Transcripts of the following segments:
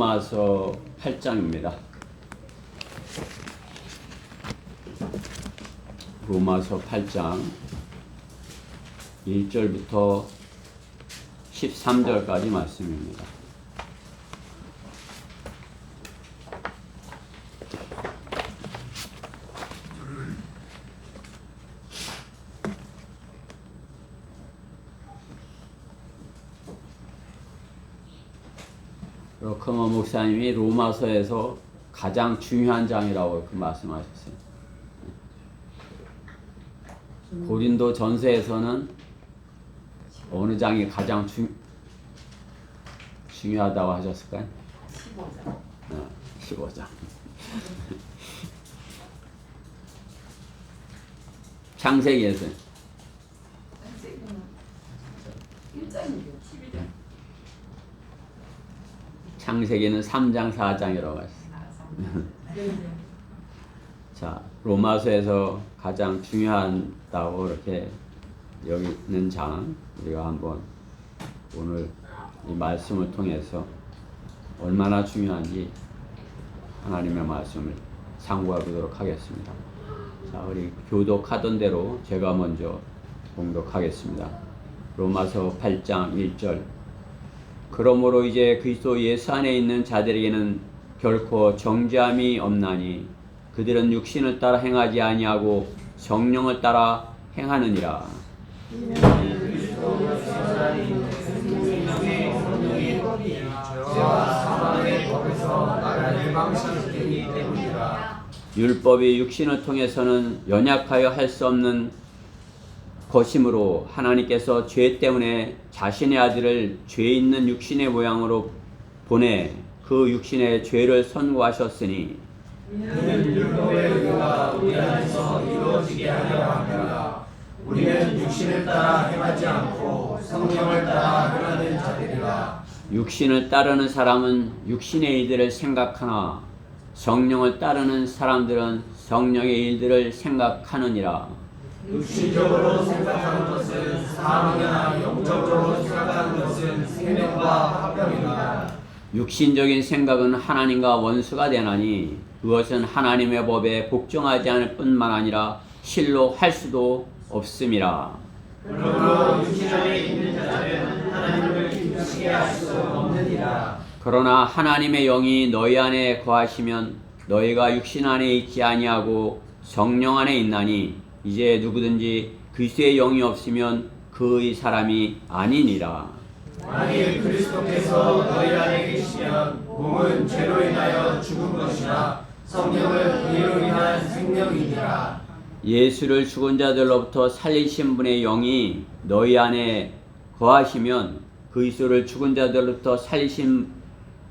로마서 8장입니다. 로마서 8장 1절부터 13절까지 말씀입니다. 로커머 목사님이 로마서에서 가장 중요한 장이라고 말씀하셨어요. 고린도 전서에서는 어느 장이 가장 중요하다고 하셨을까요? 15장. 15장. 창세기에서 1장이죠. 12장. 창세기는 3장, 4장이라고 했어요. 자, 로마서에서 가장 중요하다고 이렇게 여기는 장, 우리가 한번 오늘 이 말씀을 통해서 얼마나 중요한지 하나님의 말씀을 상고해 보도록 하겠습니다. 자, 우리 교독하던 대로 제가 먼저 봉독하겠습니다. 로마서 8장 1절. 그러므로 이제 그리스도 예수 안에 있는 자들에게는 결코 정죄함이 없나니 그들은 육신을 따라 행하지 아니하고 성령을 따라 행하느니라. 율법이 육신을 통해서는 연약하여 할 수 없는 것이므로 하나님께서 죄 때문에 자신의 아들을 죄 있는 육신의 모양으로 보내 그 육신의 죄를 선고하셨으니 이는 율법의 의가 우리 안에서 이루어지게 하려 합니다. 우리는 육신을 따라 행하지 않고 성령을 따라 행하는 자들이라. 육신을 따르는 사람은 육신의 일들을 생각하나 성령을 따르는 사람들은 성령의 일들을 생각하느니라. 육신적으로 생각하는 것은 사망이나 영적으로 생각하는 것은 생명과 화평이다. 육신적인 생각은 하나님과 원수가 되나니 그것은 하나님의 법에 복종하지 않을 뿐만 아니라 실로 할 수도 없음이라. 그러므로 육신 안에 있는 자들은 하나님을 기쁘시게 할 수 없느니라. 그러나 하나님의 영이 너희 안에 거하시면 너희가 육신 안에 있지 아니하고 성령 안에 있나니 이제 누구든지 그리스도의 영이 없으면 그의 사람이 아니니라. 만일 그리스도께서 너희 안에 계시면 몸은 죄로 인하여 죽은 것이나 성령은 의로 인한 생명이니라. 예수를 죽은 자들로부터 살리신 분의 영이 너희 안에 거하시면 그리스도를 죽은 자들로부터 살리신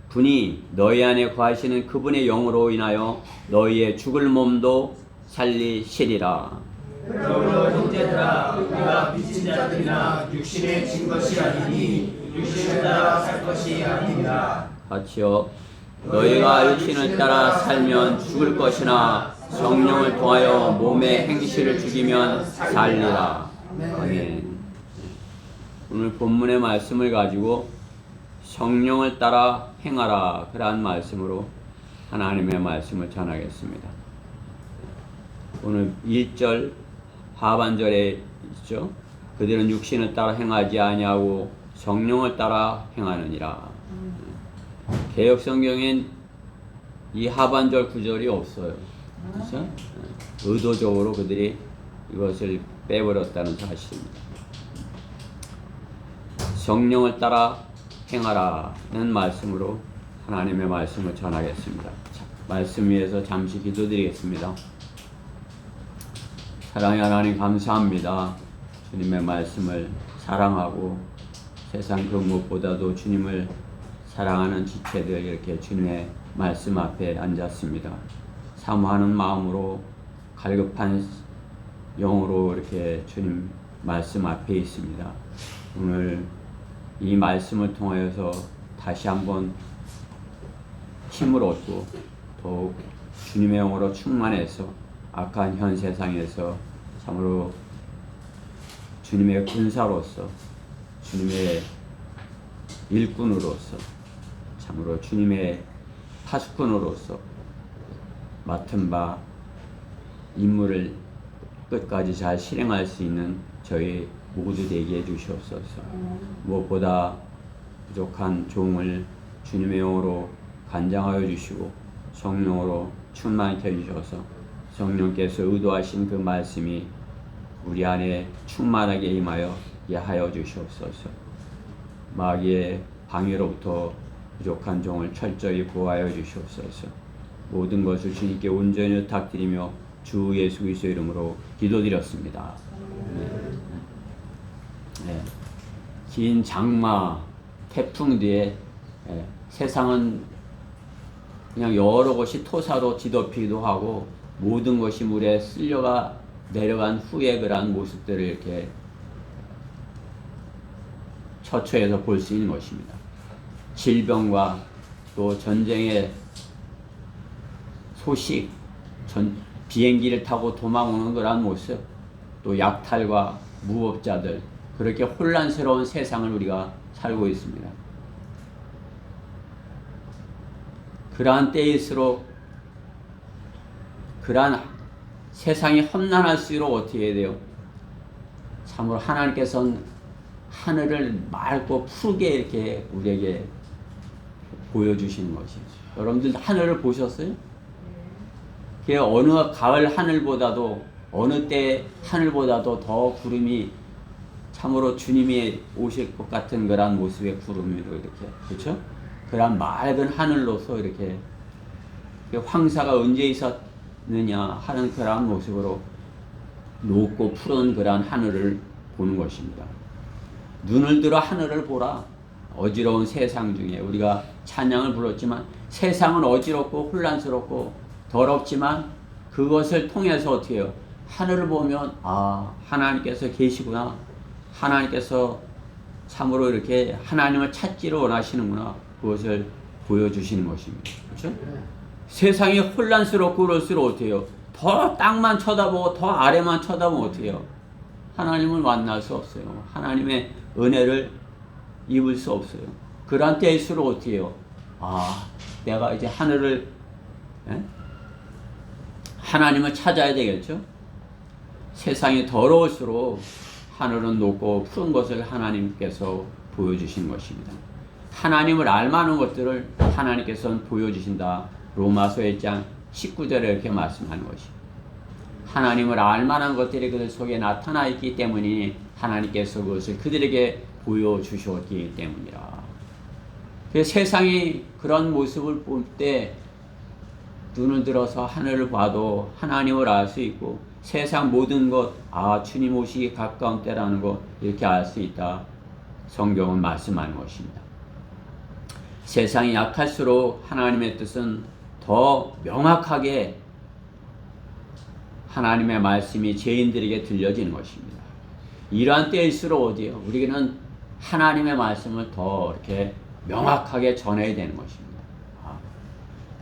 분이 너희 안에 거하시는 그분의 영으로 인하여 너희의 죽을 몸도 살리시리라. 그러므로 형제들아, 우리가 미친 자들이나 육신에 진 것이 아니니 육신을 따라 살 것이 아닙니다. 같이요. 너희가 육신을 따라 살면 죽을 것이나 성령을 통하여 몸의 행실을 죽이면 살리라. 아멘. 오늘 본문의 말씀을 가지고 성령을 따라 행하라 그러한 말씀으로 하나님의 말씀을 전하겠습니다. 오늘 1절 하반절에 있죠. 그들은 육신을 따라 행하지 아니하고 성령을 따라 행하느니라. 개역성경엔 이 하반절 구절이 없어요. 그렇죠? 의도적으로 그들이 이것을 빼버렸다는 사실입니다. 성령을 따라 행하라는 말씀으로 하나님의 말씀을 전하겠습니다. 자, 말씀 위에서 잠시 기도드리겠습니다. 사랑의 하나님 감사합니다. 주님의 말씀을 사랑하고 세상 그 무엇보다도 주님을 사랑하는 지체들 이렇게 주님의 말씀 앞에 앉았습니다. 사모하는 마음으로 갈급한 영으로 이렇게 주님 말씀 앞에 있습니다. 오늘 이 말씀을 통하여서 다시 한번 힘을 얻고 더욱 주님의 영으로 충만해서 악한 현 세상에서 참으로 주님의 군사로서 주님의 일꾼으로서 참으로 주님의 파수꾼으로서 맡은 바 임무를 끝까지 잘 실행할 수 있는 저희 모두 되게 해주시옵소서. 무엇보다 부족한 종을 주님의 영으로 간장하여 주시고 성령으로 충만케 해주셔서 성령께서 의도하신 그 말씀이 우리 안에 충만하게 임하여 하여 주시옵소서. 마귀의 방해로부터 부족한 종을 철저히 구하여 주시옵소서. 모든 것을 주님께 온전히 의탁드리며 주 예수 그리스도의 이름으로 기도드렸습니다. 네. 긴 장마, 태풍 뒤에 세상은 그냥 여러 곳이 토사로 뒤덮이기도 하고 모든 것이 물에 쓸려가 내려간 후에 그러한 모습들을 이렇게 처처해서 볼 수 있는 것입니다. 질병과 또 전쟁의 소식, 비행기를 타고 도망오는 그러한 모습, 또 약탈과 무법자들, 그렇게 혼란스러운 세상을 우리가 살고 있습니다. 그러한 때일수록 그러한 세상이 험난할수록 어떻게 해야 돼요? 참으로 하나님께서는 하늘을 맑고 푸르게 이렇게 우리에게 보여주시는 것이죠. 여러분들 하늘을 보셨어요? 그 어느 가을 하늘보다도 어느 때 하늘보다도 더 구름이 참으로 주님이 오실 것 같은 그러한 모습의 구름으로 이렇게, 그렇죠? 그러한 맑은 하늘로서 이렇게 황사가 언제 있었느냐 하는 그러한 모습으로 높고 푸른 그러한 하늘을 보는 것입니다. 눈을 들어 하늘을 보라. 어지러운 세상 중에 우리가 찬양을 불렀지만 세상은 어지럽고 혼란스럽고 더럽지만 그것을 통해서 어떻게 해요? 하늘을 보면 아, 하나님께서 계시구나. 하나님께서 참으로 이렇게 하나님을 찾기를 원하시는구나. 그것을 보여주시는 것입니다. 그렇죠? 세상이 혼란스럽고 그럴수록 어떻게 해요? 더 땅만 쳐다보고 더 아래만 쳐다보면 어떻게 해요? 하나님을 만날 수 없어요. 하나님의 은혜를 입을 수 없어요. 그런 때일수록 어떻게 해요? 아, 내가 이제 하늘을 하나님을 찾아야 되겠죠? 세상이 더러울수록 하늘은 높고 푸른 것을 하나님께서 보여주신 것입니다. 하나님을 알만한 것들을 하나님께서는 보여주신다. 로마서 1장 19절에 이렇게 말씀하는 것입니다. 하나님을 알만한 것들이 그들 속에 나타나 있기 때문이니 하나님께서 그것을 그들에게 보여주셨기 때문이라. 세상이 그런 모습을 볼 때 눈을 들어서 하늘을 봐도 하나님을 알 수 있고 세상 모든 것, 아, 주님 오시기 가까운 때라는 것 이렇게 알 수 있다. 성경은 말씀하는 것입니다. 세상이 약할수록 하나님의 뜻은 더 명확하게 하나님의 말씀이 죄인들에게 들려지는 것입니다. 이러한 때일수록 어디요? 우리는 하나님의 말씀을 더 이렇게 명확하게 전해야 되는 것입니다.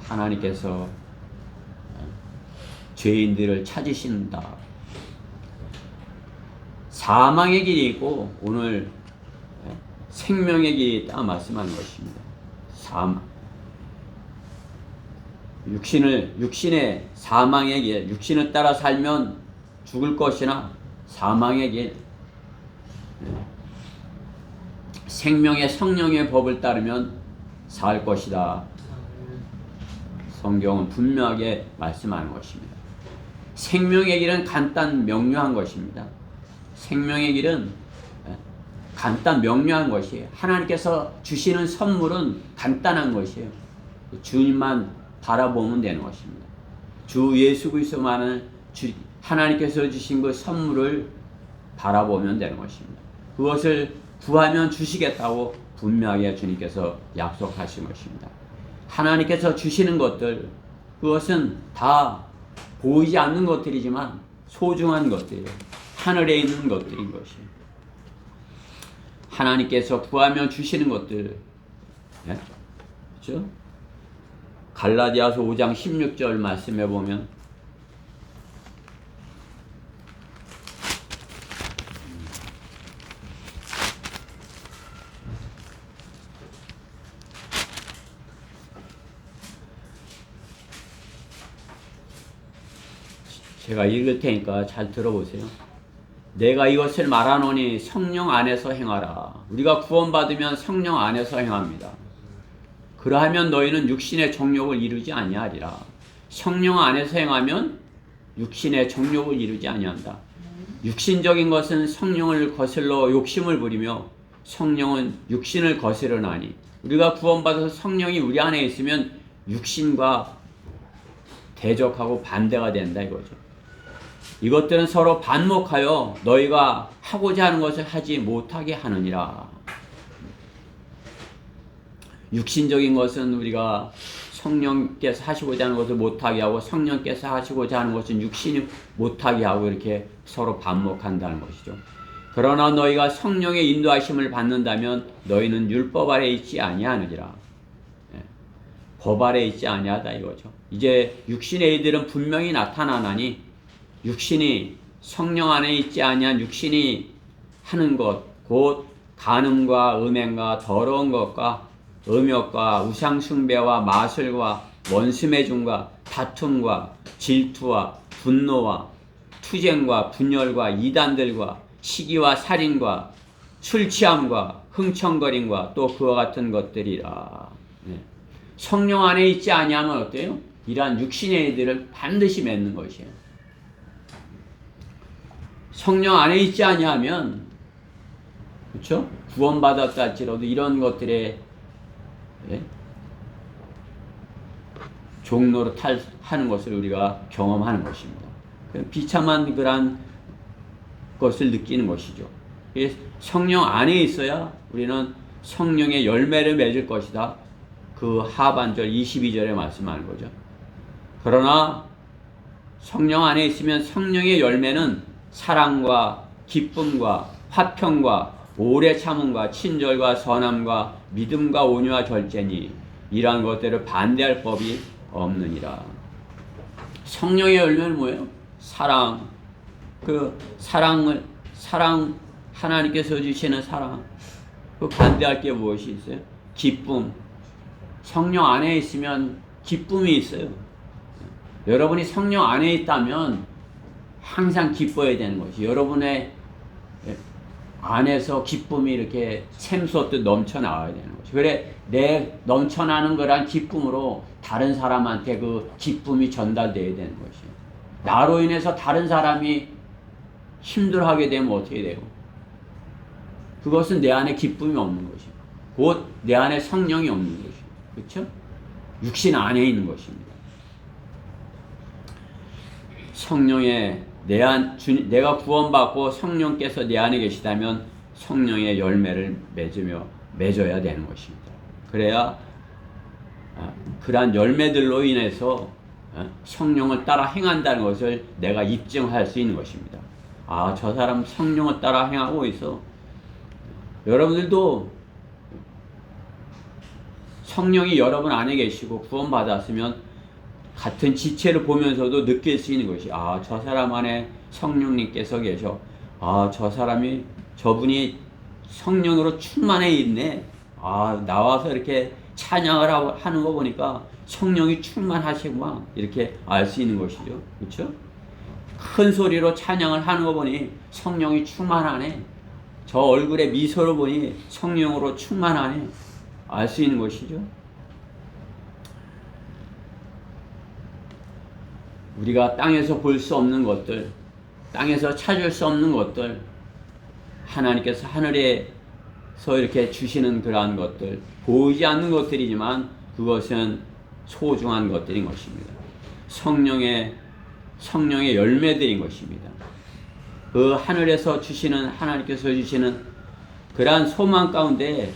하나님께서 죄인들을 찾으신다. 사망의 길이 있고 오늘 생명의 길이 있다 말씀하는 것입니다. 육신의 사망의 길, 육신을 따라 살면 죽을 것이나 사망의 길, 생명의 성령의 법을 따르면 살 것이다. 성경은 분명하게 말씀하는 것입니다. 생명의 길은 간단 명료한 것입니다. 생명의 길은 간단 명료한 것이에요. 하나님께서 주시는 선물은 간단한 것이에요. 주님만 바라보면 되는 것입니다. 주 예수 그리스도만은 하나님께서 주신 그 선물을 바라보면 되는 것입니다. 그것을 구하면 주시겠다고 분명하게 주님께서 약속하신 것입니다. 하나님께서 주시는 것들, 그것은 다 보이지 않는 것들이지만 소중한 것들이에요. 하늘에 있는 것들인 것이에요. 하나님께서 구하면 주시는 것들, 그렇죠? 갈라디아서 5장 16절 말씀해 보면 제가 읽을 테니까 잘 들어보세요. 내가 이것을 말하노니 성령 안에서 행하라. 우리가 구원받으면 성령 안에서 행합니다. 그러하면 너희는 육신의 정욕을 이루지 아니하리라. 성령 안에서 행하면 육신의 정욕을 이루지 아니한다. 육신적인 것은 성령을 거슬러 욕심을 부리며 성령은 육신을 거스르나니 우리가 구원받아서 성령이 우리 안에 있으면 육신과 대적하고 반대가 된다 이거죠. 이것들은 서로 반목하여 너희가 하고자 하는 것을 하지 못하게 하느니라. 육신적인 것은 우리가 성령께서 하시고자 하는 것을 못하게 하고 성령께서 하시고자 하는 것은 육신이 못하게 하고 이렇게 서로 반목한다는 것이죠. 그러나 너희가 성령의 인도하심을 받는다면 너희는 율법 아래 있지 아니하느니라. 법 아래 있지 아니하다 이거죠. 이제 육신의 이들은 분명히 나타나나니 육신이 성령 안에 있지 아니한 육신이 하는 것 곧 간음과 음행과 더러운 것과 음욕과 우상숭배와 마술과 원수매중과 다툼과 질투와 분노와 투쟁과 분열과 이단들과 시기와 살인과 술취함과 흥청거림과 또 그와 같은 것들이라. 성령 안에 있지 아니하면 어때요? 이러한 육신의 일들을 반드시 맺는 것이에요. 성령 안에 있지 아니하면, 그렇죠? 구원받았다 할지라도 이런 것들에 종로로 하는 것을 우리가 경험하는 것입니다. 비참한 그러한 것을 느끼는 것이죠. 성령 안에 있어야 우리는 성령의 열매를 맺을 것이다. 그 하반절 22절에 말씀하는 거죠. 그러나 성령 안에 있으면 성령의 열매는 사랑과 기쁨과 화평과 오래 참음과 친절과 선함과 믿음과 온유와 절제니 이러한 것들을 반대할 법이 없느니라. 성령의 열매는 뭐예요? 사랑. 사랑 하나님께서 주시는 사랑. 그 반대할 게 무엇이 있어요? 기쁨. 성령 안에 있으면 기쁨이 있어요. 여러분이 성령 안에 있다면 항상 기뻐야 되는 것이 여러분의 안에서 기쁨이 이렇게 샘솟듯 넘쳐나와야 되는 것이. 그래 내 넘쳐나는 거란 기쁨으로 다른 사람한테 그 기쁨이 전달돼야 되는 것이. 나로 인해서 다른 사람이 힘들어하게 되면 어떻게 돼요? 그것은 내 안에 기쁨이 없는 것이. 곧 내 안에 성령이 없는 것이. 그렇죠? 육신 안에 있는 것입니다. 성령의 내가 구원받고 성령께서 내 안에 계시다면 성령의 열매를 맺어야 되는 것입니다. 그래야 그러한 열매들로 인해서 성령을 따라 행한다는 것을 내가 입증할 수 있는 것입니다. 아, 저 사람 성령을 따라 행하고 있어. 여러분들도 성령이 여러분 안에 계시고 구원받았으면 같은 지체를 보면서도 느낄 수 있는 것이, 아, 저 사람 안에 성령님께서 계셔. 아, 저분이 성령으로 충만해 있네. 아, 나와서 이렇게 찬양을 하는 거 보니까 성령이 충만하시구만. 이렇게 알 수 있는 것이죠. 그렇죠? 큰 소리로 찬양을 하는 거 보니 성령이 충만하네. 저 얼굴에 미소를 보니 성령으로 충만하네. 알 수 있는 것이죠. 우리가 땅에서 볼 수 없는 것들, 땅에서 찾을 수 없는 것들, 하나님께서 하늘에서 이렇게 주시는 그러한 것들, 보이지 않는 것들이지만 그것은 소중한 것들인 것입니다. 성령의 열매들인 것입니다. 그 하늘에서 주시는, 하나님께서 주시는 그러한 소망 가운데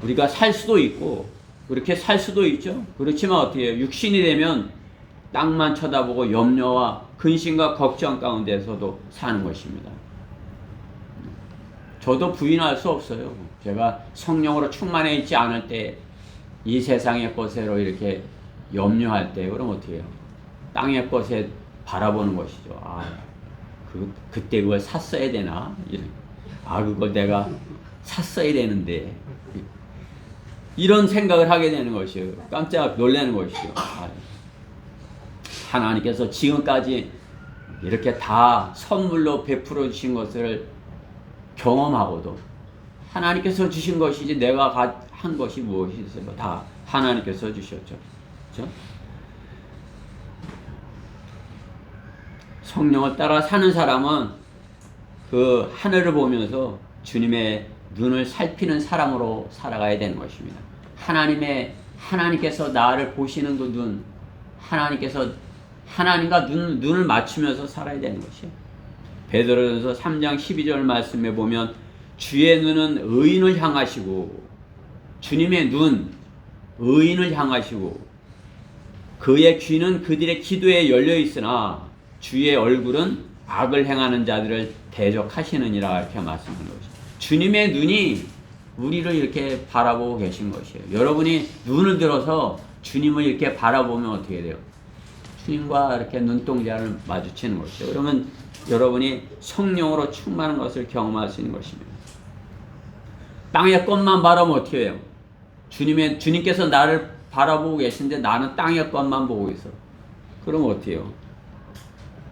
우리가 살 수도 있고 그렇게 살 수도 있죠. 그렇지만 어떻게 해요? 육신이 되면 땅만 쳐다보고 염려와 근심과 걱정 가운데서도 사는 것입니다. 저도 부인할 수 없어요. 제가 성령으로 충만해 있지 않을 때 이 세상의 것으로 이렇게 염려할 때 그럼 어떻게 해요? 땅의 것에 바라보는 것이죠. 아, 그때 그걸 샀어야 되나? 아, 그걸 내가 샀어야 되는데. 이런 생각을 하게 되는 것이에요. 깜짝 놀라는 것이죠. 아, 하나님께서 지금까지 이렇게 다 선물로 베풀어 주신 것을 경험하고도 하나님께서 주신 것이지 내가 한 것이 무엇이 있어요? 다 하나님께서 주셨죠. 그렇죠? 성령을 따라 사는 사람은 그 하늘을 보면서 주님의 눈을 살피는 사람으로 살아가야 되는 것입니다. 하나님께서 나를 보시는 그 눈, 하나님과 눈을 맞추면서 살아야 되는 것이에요. 베드로전서 3장 12절 말씀에 보면 주의 눈은 의인을 향하시고, 주님의 눈, 의인을 향하시고, 그의 귀는 그들의 기도에 열려 있으나 주의 얼굴은 악을 행하는 자들을 대적하시느니라, 이렇게 말씀하는 것이죠. 주님의 눈이 우리를 이렇게 바라보고 계신 것이에요. 여러분이 눈을 들어서 주님을 이렇게 바라보면 어떻게 돼요? 주님과 이렇게 눈동자를 마주치는 것이죠. 그러면 여러분이 성령으로 충만한 것을 경험할 수 있는 것입니다. 땅의 것만 바라보면 어떻게 해요? 주님께서 나를 바라보고 계신데 나는 땅의 것만 보고 있어. 그럼 어떻게 해요?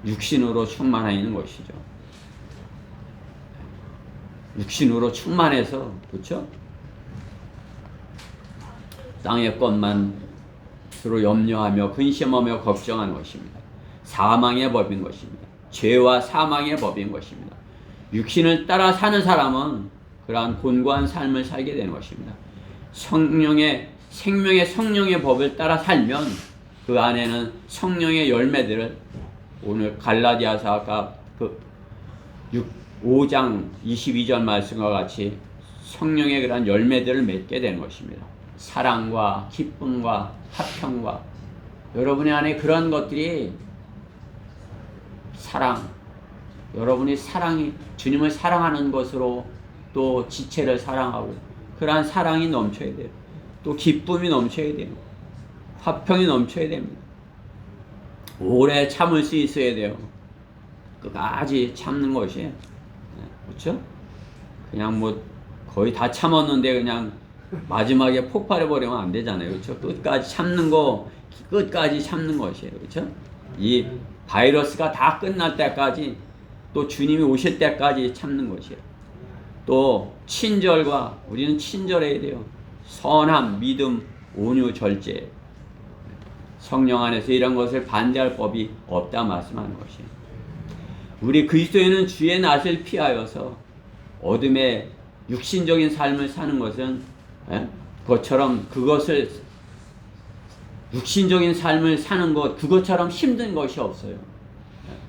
육신으로 충만해 있는 것이죠. 육신으로 충만해서, 그렇죠? 땅의 것만 서로 염려하며 근심하며 걱정하는 것입니다. 사망의 법인 것입니다. 죄와 사망의 법인 것입니다. 육신을 따라 사는 사람은 그러한 곤고한 삶을 살게 되는 것입니다. 생명의 성령의 법을 따라 살면 그 안에는 성령의 열매들을, 오늘 갈라디아서 아까 5장 22절 말씀과 같이 성령의 그러한 열매들을 맺게 되는 것입니다. 사랑과 기쁨과 화평과, 여러분의 안에 그런 것들이 여러분이 주님을 사랑하는 것으로 또 지체를 사랑하고 그러한 사랑이 넘쳐야 돼요. 또 기쁨이 넘쳐야 돼요. 화평이 넘쳐야 됩니다. 오래 참을 수 있어야 돼요. 끝까지 참는 것이에요. 그렇죠? 그냥 거의 다 참았는데 그냥 마지막에 폭발해버리면 안 되잖아요. 그렇죠? 끝까지 참는 것이에요. 그렇죠? 이 바이러스가 다 끝날 때까지, 또 주님이 오실 때까지 참는 것이에요. 또 우리는 친절해야 돼요. 선함, 믿음, 온유, 절제. 성령 안에서 이런 것을 반대할 법이 없다 말씀하는 것이에요. 우리 그리스도인은 주의 낯을 피하여서 어둠의 육신적인 삶을 사는 것은 그것을 육신적인 삶을 사는 것, 그것처럼 힘든 것이 없어요.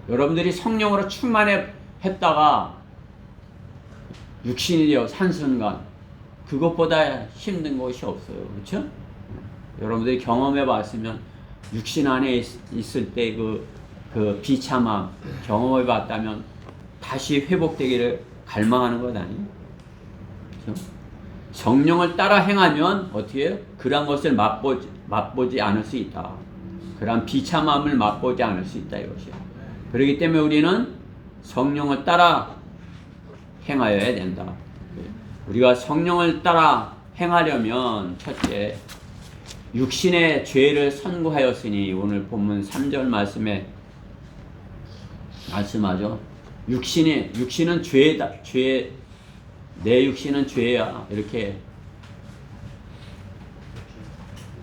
여러분들이 성령으로 충만했다가 육신이 되어 산 순간 그것보다 힘든 것이 없어요. 그렇죠? 여러분들이 경험해 봤으면 육신 안에 있을 때 그 비참함 경험해 봤다면 다시 회복되기를 갈망하는 것 아니에요? 그렇죠? 성령을 따라 행하면 어떻게 해요? 그러한 것을 맛보지 않을 수 있다. 그러한 비참함을 맛보지 않을 수 있다, 이것이에요. 그렇기 때문에 우리는 성령을 따라 행하여야 된다. 우리가 성령을 따라 행하려면 첫째, 육신의 죄를 선고하였으니, 오늘 본문 3절 말씀에 말씀하죠. 육신은 죄다. 내 육신은 죄야. 이렇게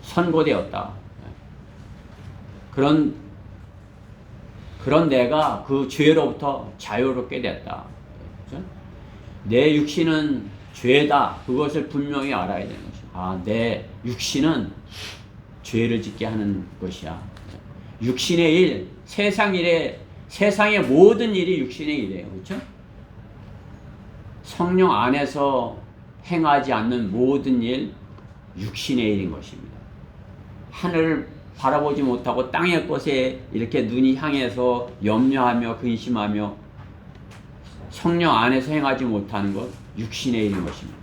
선고되었다. 그런 내가 그 죄로부터 자유롭게 됐다. 그렇죠? 내 육신은 죄다. 그것을 분명히 알아야 되는 것이야. 내 육신은 죄를 짓게 하는 것이야. 육신의 일, 세상의 모든 일이 육신의 일이에요. 그렇죠? 성령 안에서 행하지 않는 모든 일, 육신의 일인 것입니다. 하늘을 바라보지 못하고 땅의 것에 이렇게 눈이 향해서 염려하며 근심하며 성령 안에서 행하지 못하는 것, 육신의 일인 것입니다.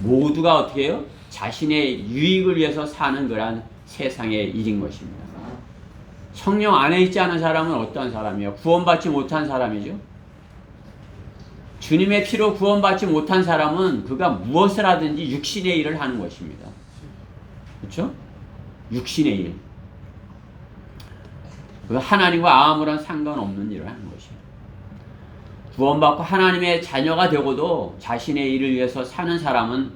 모두가 어떻게 해요? 자신의 유익을 위해서 사는 그런 세상의 일인 것입니다. 성령 안에 있지 않은 사람은 어떤 사람이에요? 구원받지 못한 사람이죠. 주님의 피로 구원받지 못한 사람은 그가 무엇을 하든지 육신의 일을 하는 것입니다. 그렇죠? 육신의 일. 그 하나님과 아무런 상관없는 일을 하는 것이에요. 구원받고 하나님의 자녀가 되고도 자신의 일을 위해서 사는 사람은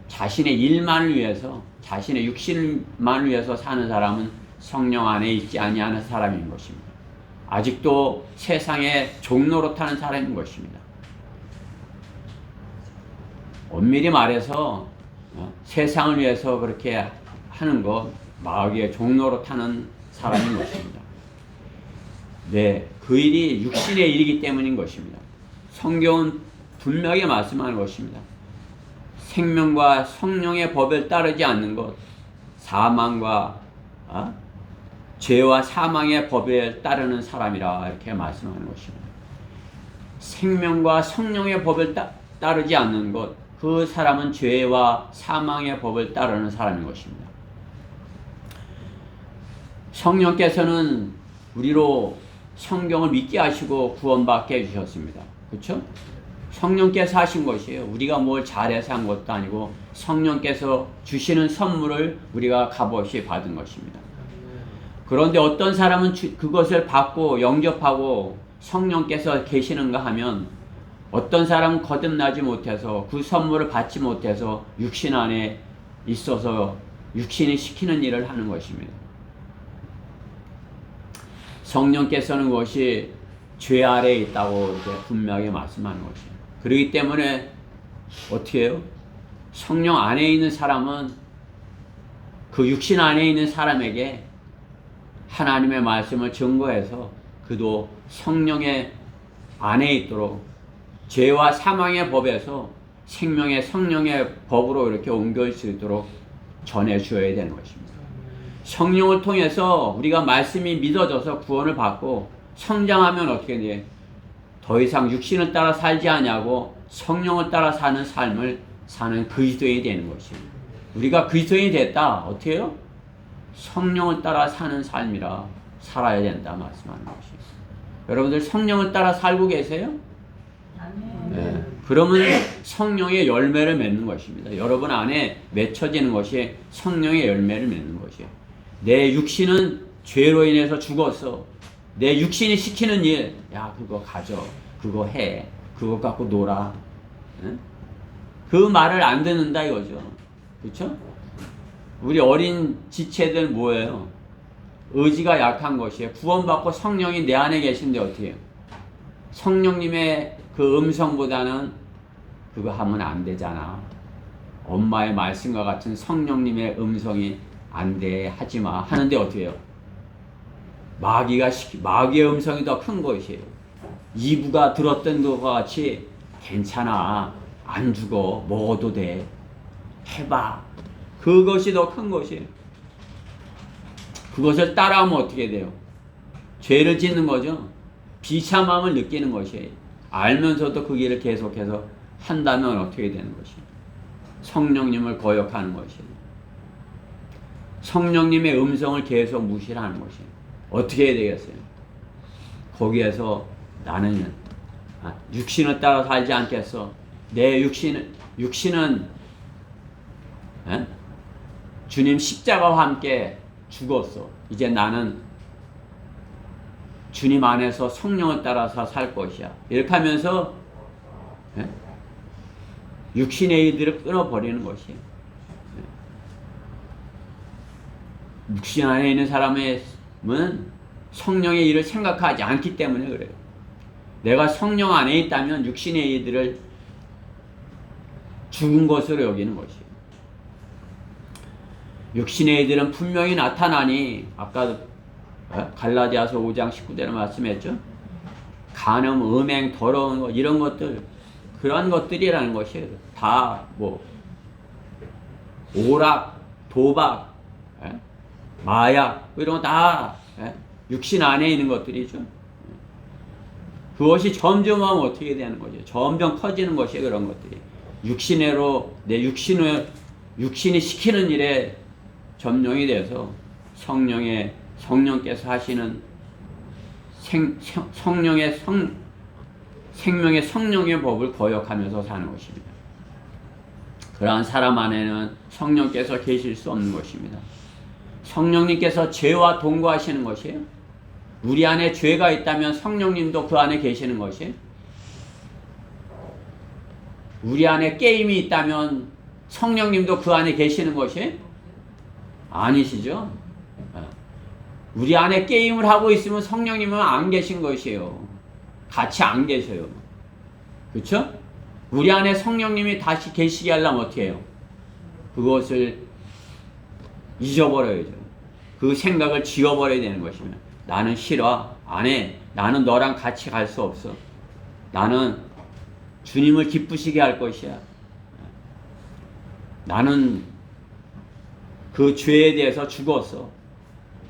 자신의 일만을 위해서, 자신의 육신만을 위해서 사는 사람은 성령 안에 있지 아니하는 사람인 것입니다. 아직도 세상의 종노릇하는 사람인 것입니다. 엄밀히 말해서 세상을 위해서 그렇게 하는 것, 마귀의 종노릇하는 사람인 것입니다. 네, 그 일이 육신의 일이기 때문인 것입니다. 성경은 분명히 말씀하는 것입니다. 생명과 성령의 법을 따르지 않는 것, 사망과 죄와 사망의 법에 따르는 사람이라 이렇게 말씀하는 것입니다. 생명과 성령의 법을 따르지 않는 것, 그 사람은 죄와 사망의 법을 따르는 사람인 것입니다. 성령께서는 우리로 성경을 믿게 하시고 구원받게 해주셨습니다. 그렇죠? 성령께서 하신 것이에요. 우리가 뭘 잘해서 한 것도 아니고 성령께서 주시는 선물을 우리가 값없이 받은 것입니다. 그런데 어떤 사람은 그것을 받고 영접하고 성령께서 계시는가 하면 어떤 사람은 거듭나지 못해서 그 선물을 받지 못해서 육신 안에 있어서 육신이 시키는 일을 하는 것입니다. 성령께서는 그것이 죄 아래에 있다고 이렇게 분명히 말씀하는 것이에요. 그렇기 때문에 어떻게 해요? 성령 안에 있는 사람은 그 육신 안에 있는 사람에게 하나님의 말씀을 증거해서 그도 성령의 안에 있도록 죄와 사망의 법에서 생명의 성령의 법으로 이렇게 옮길 수 있도록 전해주어야 되는 것입니다. 성령을 통해서 우리가 말씀이 믿어져서 구원을 받고 성장하면 어떻게 돼? 더 이상 육신을 따라 살지 않냐고 성령을 따라 사는 삶을 사는 그리스도인이 되는 것입니다. 우리가 그리스도인이 됐다. 어떻게 해요? 성령을 따라 사는 삶이라 살아야 된다 말씀하는 것입니다. 여러분들 성령을 따라 살고 계세요? 네. 그러면 성령의 열매를 맺는 것입니다. 여러분 안에 맺혀지는 것이 성령의 열매를 맺는 것이에요. 내 육신은 죄로 인해서 죽었어. 내 육신이 시키는 일, 야 그거 가져, 그거 해, 그거 갖고 놀아. 응? 그 말을 안 듣는다 이거죠. 그렇죠? 우리 어린 지체들 뭐예요? 의지가 약한 것이에요. 구원받고 성령이 내 안에 계신데 어떻게 해요? 성령님의 그 음성보다는 그거 하면 안 되잖아. 엄마의 말씀과 같은 성령님의 음성이 안 돼, 하지 마 하는데 어떻게 해요? 마귀의 음성이 더 큰 것이에요. 이브가 들었던 것과 같이 괜찮아, 안 죽어, 먹어도 돼, 해봐. 그것이 더 큰 것이에요. 그것을 따라하면 어떻게 돼요? 죄를 짓는 거죠. 비참함을 느끼는 것이에요. 알면서도 그 길을 계속해서 한다면 어떻게 되는 것이에요? 성령님을 거역하는 것이에요. 성령님의 음성을 계속 무시하는 것이에요. 어떻게 해야 되겠어요? 거기에서 나는 육신을 따라 살지 않겠어. 내 육신은 주님 십자가와 함께 죽었어. 이제 나는 주님 안에서 성령을 따라서 살 것이야. 이렇게 하면서 육신의 일들을 끊어버리는 것이에요. 육신 안에 있는 사람은 성령의 일을 생각하지 않기 때문에 그래요. 내가 성령 안에 있다면 육신의 일들을 죽은 것으로 여기는 것이에요. 육신의 일들은 분명히 나타나니 아까 갈라디아서 5장 19절에 말씀했죠. 간음, 음행, 더러운 것 이런 것들 그런 것들이라는 것이에요. 다 뭐 오락, 도박, 마약 이런 거 다 육신 안에 있는 것들이죠. 그것이 점점 하면 어떻게 되는 거죠? 점점 커지는 것이 그런 것들이 육신으로 내 육신이 시키는 일에 점령이 돼서 성령께서 하시는 생명의 성령의 법을 거역하면서 사는 것입니다. 그러한 사람 안에는 성령께서 계실 수 없는 것입니다. 성령님께서 죄와 동거하시는 것이에요. 우리 안에 죄가 있다면 성령님도 그 안에 계시는 것이, 우리 안에 게임이 있다면 성령님도 그 안에 계시는 것이 아니시죠? 우리 안에 게임을 하고 있으면 성령님은 안 계신 것이에요. 같이 안 계셔요. 그렇죠? 우리 안에 성령님이 다시 계시게 하려면 어떻게 해요? 그것을 잊어버려야죠. 그 생각을 지워버려야 되는 것이면, 나는 싫어, 안 해, 나는 너랑 같이 갈 수 없어, 나는 주님을 기쁘시게 할 것이야, 나는 그 죄에 대해서 죽었어,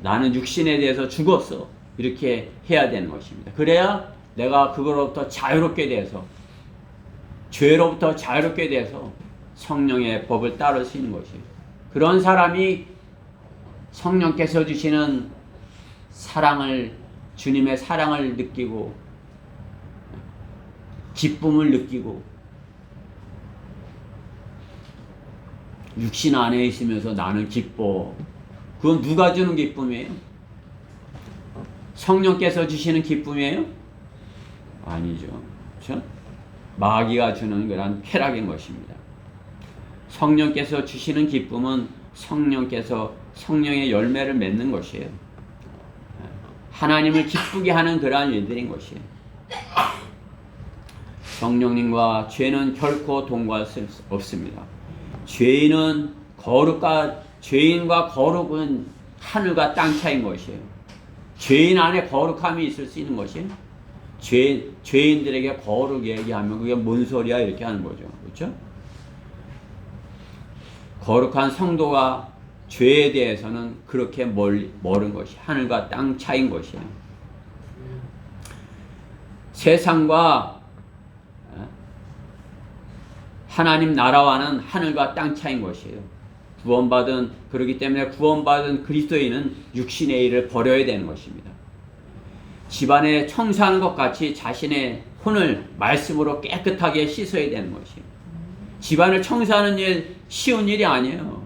나는 육신에 대해서 죽었어, 이렇게 해야 되는 것입니다. 그래야 내가 그거로부터 자유롭게 돼서, 죄로부터 자유롭게 돼서 성령의 법을 따를 수 있는 것이에요. 그런 사람이 성령께서 주시는 사랑을, 주님의 사랑을 느끼고 기쁨을 느끼고, 육신 안에 있으면서 나는 기뻐. 그건 누가 주는 기쁨이에요? 성령께서 주시는 기쁨이에요? 아니죠. 그렇죠? 마귀가 주는 그런 쾌락인 것입니다. 성령께서 주시는 기쁨은 성령께서 성령의 열매를 맺는 것이에요. 하나님을 기쁘게 하는 그러한 일들인 것이에요. 성령님과 죄는 결코 동거할 수 없습니다. 죄인과 거룩은 하늘과 땅 차이인 것이에요. 죄인 안에 거룩함이 있을 수 있는 것이, 죄인들에게 거룩 얘기하면 그게 뭔 소리야 이렇게 하는 거죠. 그렇죠? 거룩한 성도가 죄에 대해서는 그렇게 멀은 것이, 하늘과 땅 차이인 것이에요. 세상과 하나님 나라와는 하늘과 땅 차이인 것이에요. 그렇기 때문에 구원받은 그리스도인은 육신의 일을 버려야 되는 것입니다. 집안에 청소하는 것 같이 자신의 혼을 말씀으로 깨끗하게 씻어야 되는 것이에요. 집안을 청소하는 일 쉬운 일이 아니에요.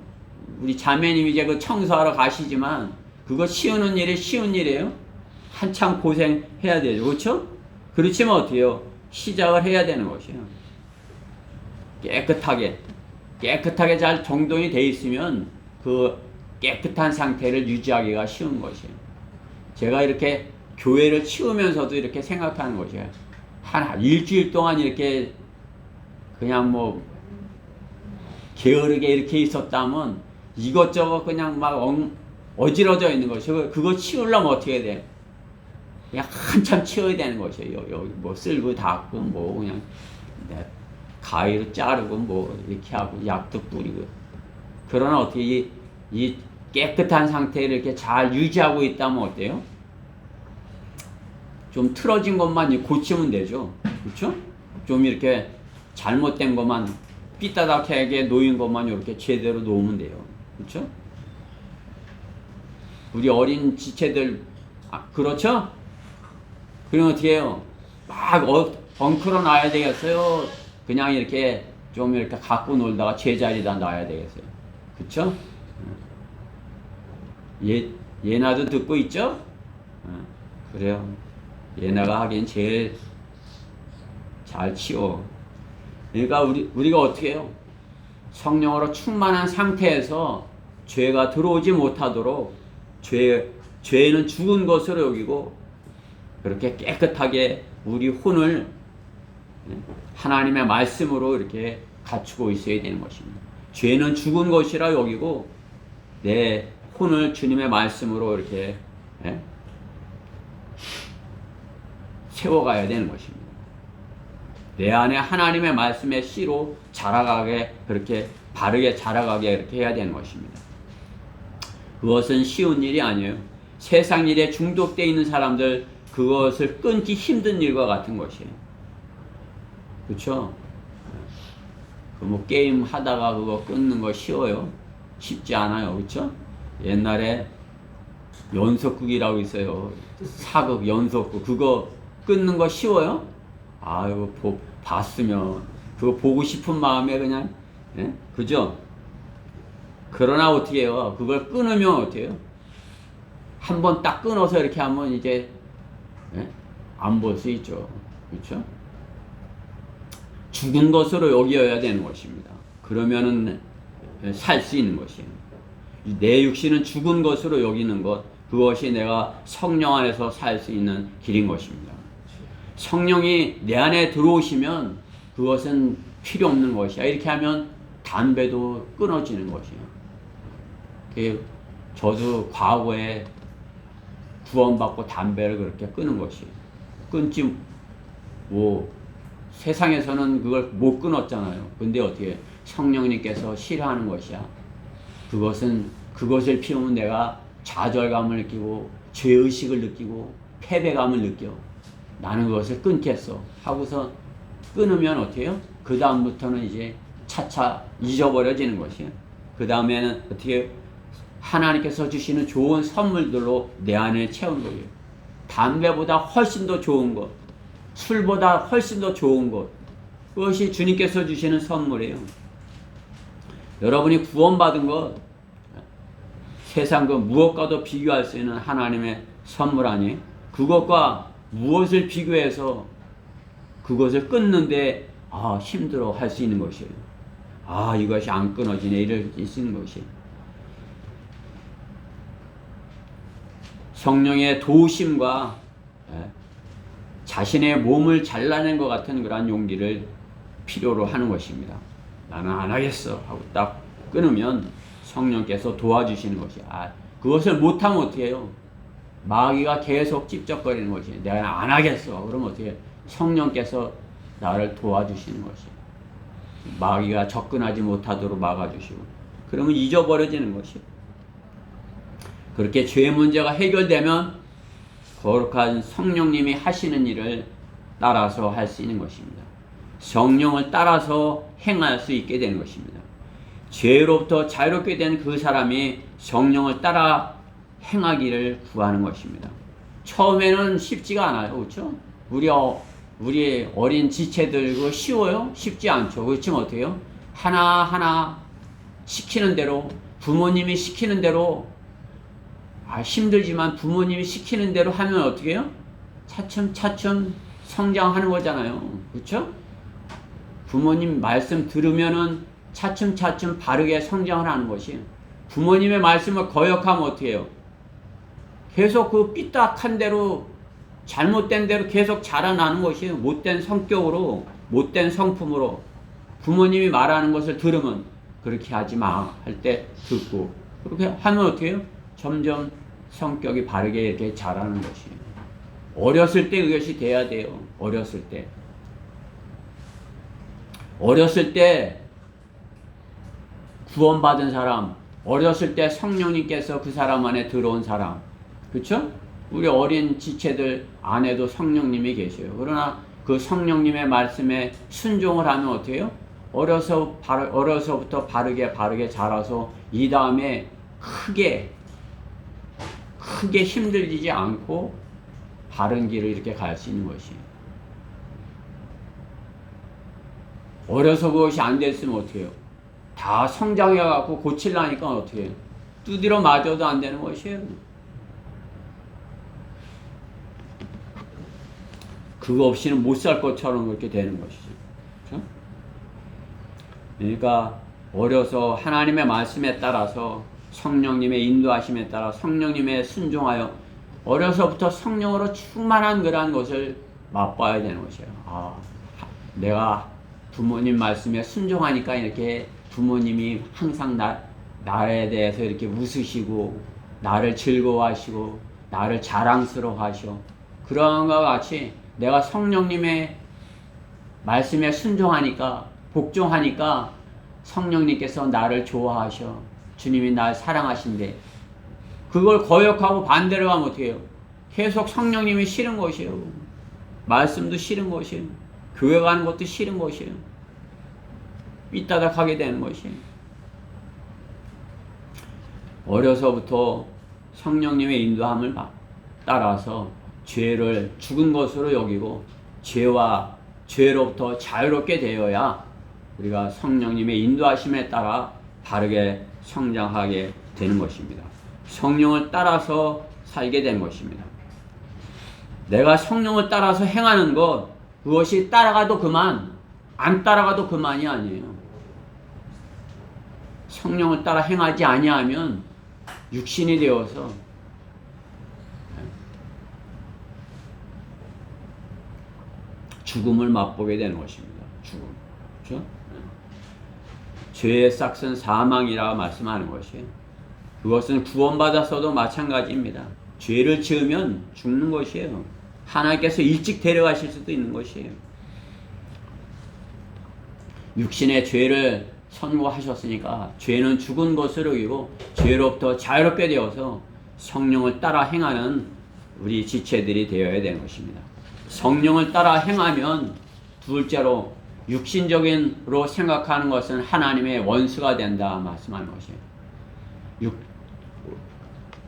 우리 자매님이 이제 그 청소하러 가시지만 그거 쉬운 일이에요. 한참 고생해야 되죠. 그렇죠? 그렇지만 어떻게 해요? 시작을 해야 되는 것이에요. 깨끗하게 잘 정돈이 돼 있으면 그 깨끗한 상태를 유지하기가 쉬운 것이에요. 제가 이렇게 교회를 치우면서도 이렇게 생각하는 것이에요. 한 일주일 동안 이렇게 그냥 뭐 게으르게 이렇게 있었다면 이것저것 그냥 막 어지러져 있는 것이에요. 그거 치우려면 어떻게 해야 돼? 그냥 한참 치워야 되는 것이에요. 여기 뭐 쓸고 닦고 뭐 그냥 가위로 자르고 뭐 이렇게 하고 약도 뿌리고. 그러나 어떻게 이 깨끗한 상태를 이렇게 잘 유지하고 있다면 어때요? 좀 틀어진 것만 고치면 되죠. 그렇죠? 좀 이렇게 잘못된 것만, 삐따닥하게 놓인 것만 이렇게 제대로 놓으면 돼요. 그렇죠? 우리 어린 지체들, 그렇죠? 그럼 어떻게 해요? 막 엉클어 놔야 되겠어요? 그냥 이렇게 좀 이렇게 갖고 놀다가 제자리에다 놔야 되겠어요. 그쵸? 예나도 듣고 있죠? 그래요. 예나가 하긴 제일 잘 치워. 그러니까 우리가 어떻게 해요? 성령으로 충만한 상태에서 죄가 들어오지 못하도록 죄는 죽은 것으로 여기고 그렇게 깨끗하게 우리 혼을 하나님의 말씀으로 이렇게 갖추고 있어야 되는 것입니다. 죄는 죽은 것이라 여기고 내 혼을 주님의 말씀으로 이렇게 세워가야 되는 것입니다. 내 안에 하나님의 말씀의 씨로 자라가게, 그렇게 바르게 자라가게 이렇게 해야 되는 것입니다. 그것은 쉬운 일이 아니에요. 세상 일에 중독되어 있는 사람들, 그것을 끊기 힘든 일과 같은 것이에요. 그렇죠? 뭐 게임 하다가 그거 끊는 거 쉬워요? 쉽지 않아요. 그렇죠? 옛날에 연속극이라고 있어요. 사극, 연속극. 그거 끊는 거 쉬워요? 아유, 봤으면 그거 보고 싶은 마음에 그냥, 그죠? 그러나 어떻게 해요? 그걸 끊으면 어떻게 해요? 한 번 딱 끊어서 이렇게 하면 이제 안 볼 수 있죠. 그렇죠? 죽은 것으로 여겨야 되는 것입니다. 그러면은 살 수 있는 것이에요. 내 육신은 죽은 것으로 여기는 것, 그것이 내가 성령 안에서 살 수 있는 길인 것입니다. 성령이 내 안에 들어오시면 그것은 필요 없는 것이야. 이렇게 하면 담배도 끊어지는 것이에요. 저도 과거에 구원받고 담배를 그렇게 끊은 것이에요. 끊지 세상에서는 그걸 못 끊었잖아요. 근데 어떻게 성령님께서 싫어하는 것이야. 그것을 피우면 내가 좌절감을 느끼고 죄의식을 느끼고 패배감을 느껴. 나는 그것을 끊겠어 하고서 끊으면 어떻게 해요? 그 다음부터는 이제 차차 잊어버려지는 것이에요. 그 다음에는 어떻게 하나님께서 주시는 좋은 선물들로 내 안에 채운 거예요. 담배보다 훨씬 더 좋은 것, 술보다 훨씬 더 좋은 것, 그것이 주님께서 주시는 선물이에요. 여러분이 구원받은 것, 세상 그 무엇과도 비교할 수 있는 하나님의 선물 아니에요? 그것과 무엇을 비교해서 그것을 끊는데 힘들어 할 수 있는 것이에요. 이것이 안 끊어지네 이럴 수 있는 것이에요. 성령의 도우심과 자신의 몸을 잘라낸 것 같은 그러한 용기를 필요로 하는 것입니다. 나는 안 하겠어 하고 딱 끊으면 성령께서 도와주시는 것이야. 그것을 못하면 어떻게 해요? 마귀가 계속 찝쩍거리는 것이에요. 내가 안 하겠어. 그러면 어떻게 해요? 성령께서 나를 도와주시는 것이에요. 마귀가 접근하지 못하도록 막아주시고, 그러면 잊어버려지는 것이에요. 그렇게 죄 문제가 해결되면 거룩한 성령님이 하시는 일을 따라서 할 수 있는 것입니다. 성령을 따라서 행할 수 있게 되는 것입니다. 죄로부터 자유롭게 된 그 사람이 성령을 따라 행하기를 구하는 것입니다. 처음에는 쉽지가 않아요. 그렇죠? 우리 어린 지체들 그거 쉬워요? 쉽지 않죠. 그렇지만 어떻게 해요? 하나하나 시키는 대로, 부모님이 시키는 대로, 힘들지만 부모님이 시키는 대로 하면 어떻게 해요? 차츰차츰 성장하는 거잖아요. 그렇죠? 부모님 말씀 들으면은 차츰차츰 바르게 성장을 하는 것이, 부모님의 말씀을 거역하면 어떻게 해요? 계속 그 삐딱한 대로, 잘못된 대로 계속 자라나는 것이에요. 못된 성격으로, 못된 성품으로. 부모님이 말하는 것을 들으면 그렇게 하지 마 할 때 듣고, 그렇게 하면 어떻게 해요? 점점 성격이 바르게 이렇게 자라는 것이에요. 어렸을 때 그것이 돼야 돼요. 어렸을 때 구원받은 사람, 어렸을 때 성령님께서 그 사람 안에 들어온 사람, 그렇죠? 우리 어린 지체들 안에도 성령님이 계셔요. 그러나 그 성령님의 말씀에 순종을 하면 어떻게 해요? 어려서부터 바르게 자라서 이 다음에 크게 힘들지 않고 바른 길을 이렇게 갈 수 있는 것이에요. 어려서 그것이 안 됐으면 어떻게 해요? 다 성장해갖고 고치려니까 어떻게 해요? 두드려 맞아도 안 되는 것이에요. 그거 없이는 못 살 것처럼 그렇게 되는 것이죠. 그렇죠? 그러니까 어려서 하나님의 말씀에 따라서, 성령님의 인도하심에 따라 성령님의 순종하여 어려서부터 성령으로 충만한 그러한 것을 맛봐야 되는 것이에요. 내가 부모님 말씀에 순종하니까 이렇게 부모님이 항상 나에 대해서 이렇게 웃으시고 나를 즐거워하시고 나를 자랑스러워하셔. 그런 것과 같이 내가 성령님의 말씀에 순종하니까, 복종하니까 성령님께서 나를 좋아하셔. 주님이 날 사랑하신대. 그걸 거역하고 반대로 하면 어떻게 해요? 계속 성령님이 싫은 것이에요. 말씀도 싫은 것이에요. 교회 가는 것도 싫은 것이에요. 삐따닥하게 되는 것이에요. 어려서부터 성령님의 인도함을 따라서 죄를 죽은 것으로 여기고 죄로부터 자유롭게 되어야 우리가 성령님의 인도하심에 따라 바르게 성장하게 되는 것입니다. 성령을 따라서 살게 된 것입니다. 내가 성령을 따라서 행하는 것, 그것이 따라가도 그만, 안 따라가도 그만이 아니에요. 성령을 따라 행하지 아니하면 육신이 되어서 죽음을 맛보게 되는 것입니다. 죽음. 그렇죠? 죄의 싹은 사망이라 말씀하는 것이에요. 그것은 구원받았어도 마찬가지입니다. 죄를 지으면 죽는 것이에요. 하나님께서 일찍 데려가실 수도 있는 것이에요. 육신의 죄를 선고하셨으니까 죄는 죽은 것으로 여기고 죄로부터 자유롭게 되어서 성령을 따라 행하는 우리 지체들이 되어야 되는 것입니다. 성령을 따라 행하면 둘째로 육신적인로 생각하는 것은 하나님의 원수가 된다 말씀하는 것이에요.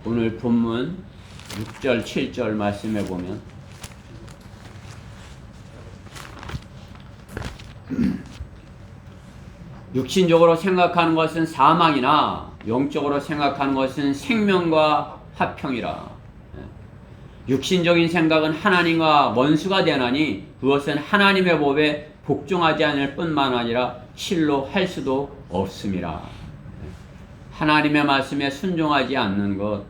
오늘 본문 6절 7절 말씀해 보면 육신적으로 생각하는 것은 사망이나 영적으로 생각하는 것은 생명과 화평이라. 육신적인 생각은 하나님과 원수가 되나니 그것은 하나님의 법에 복종하지 않을 뿐만 아니라 실로 할 수도 없음이라. 하나님의 말씀에 순종하지 않는 것,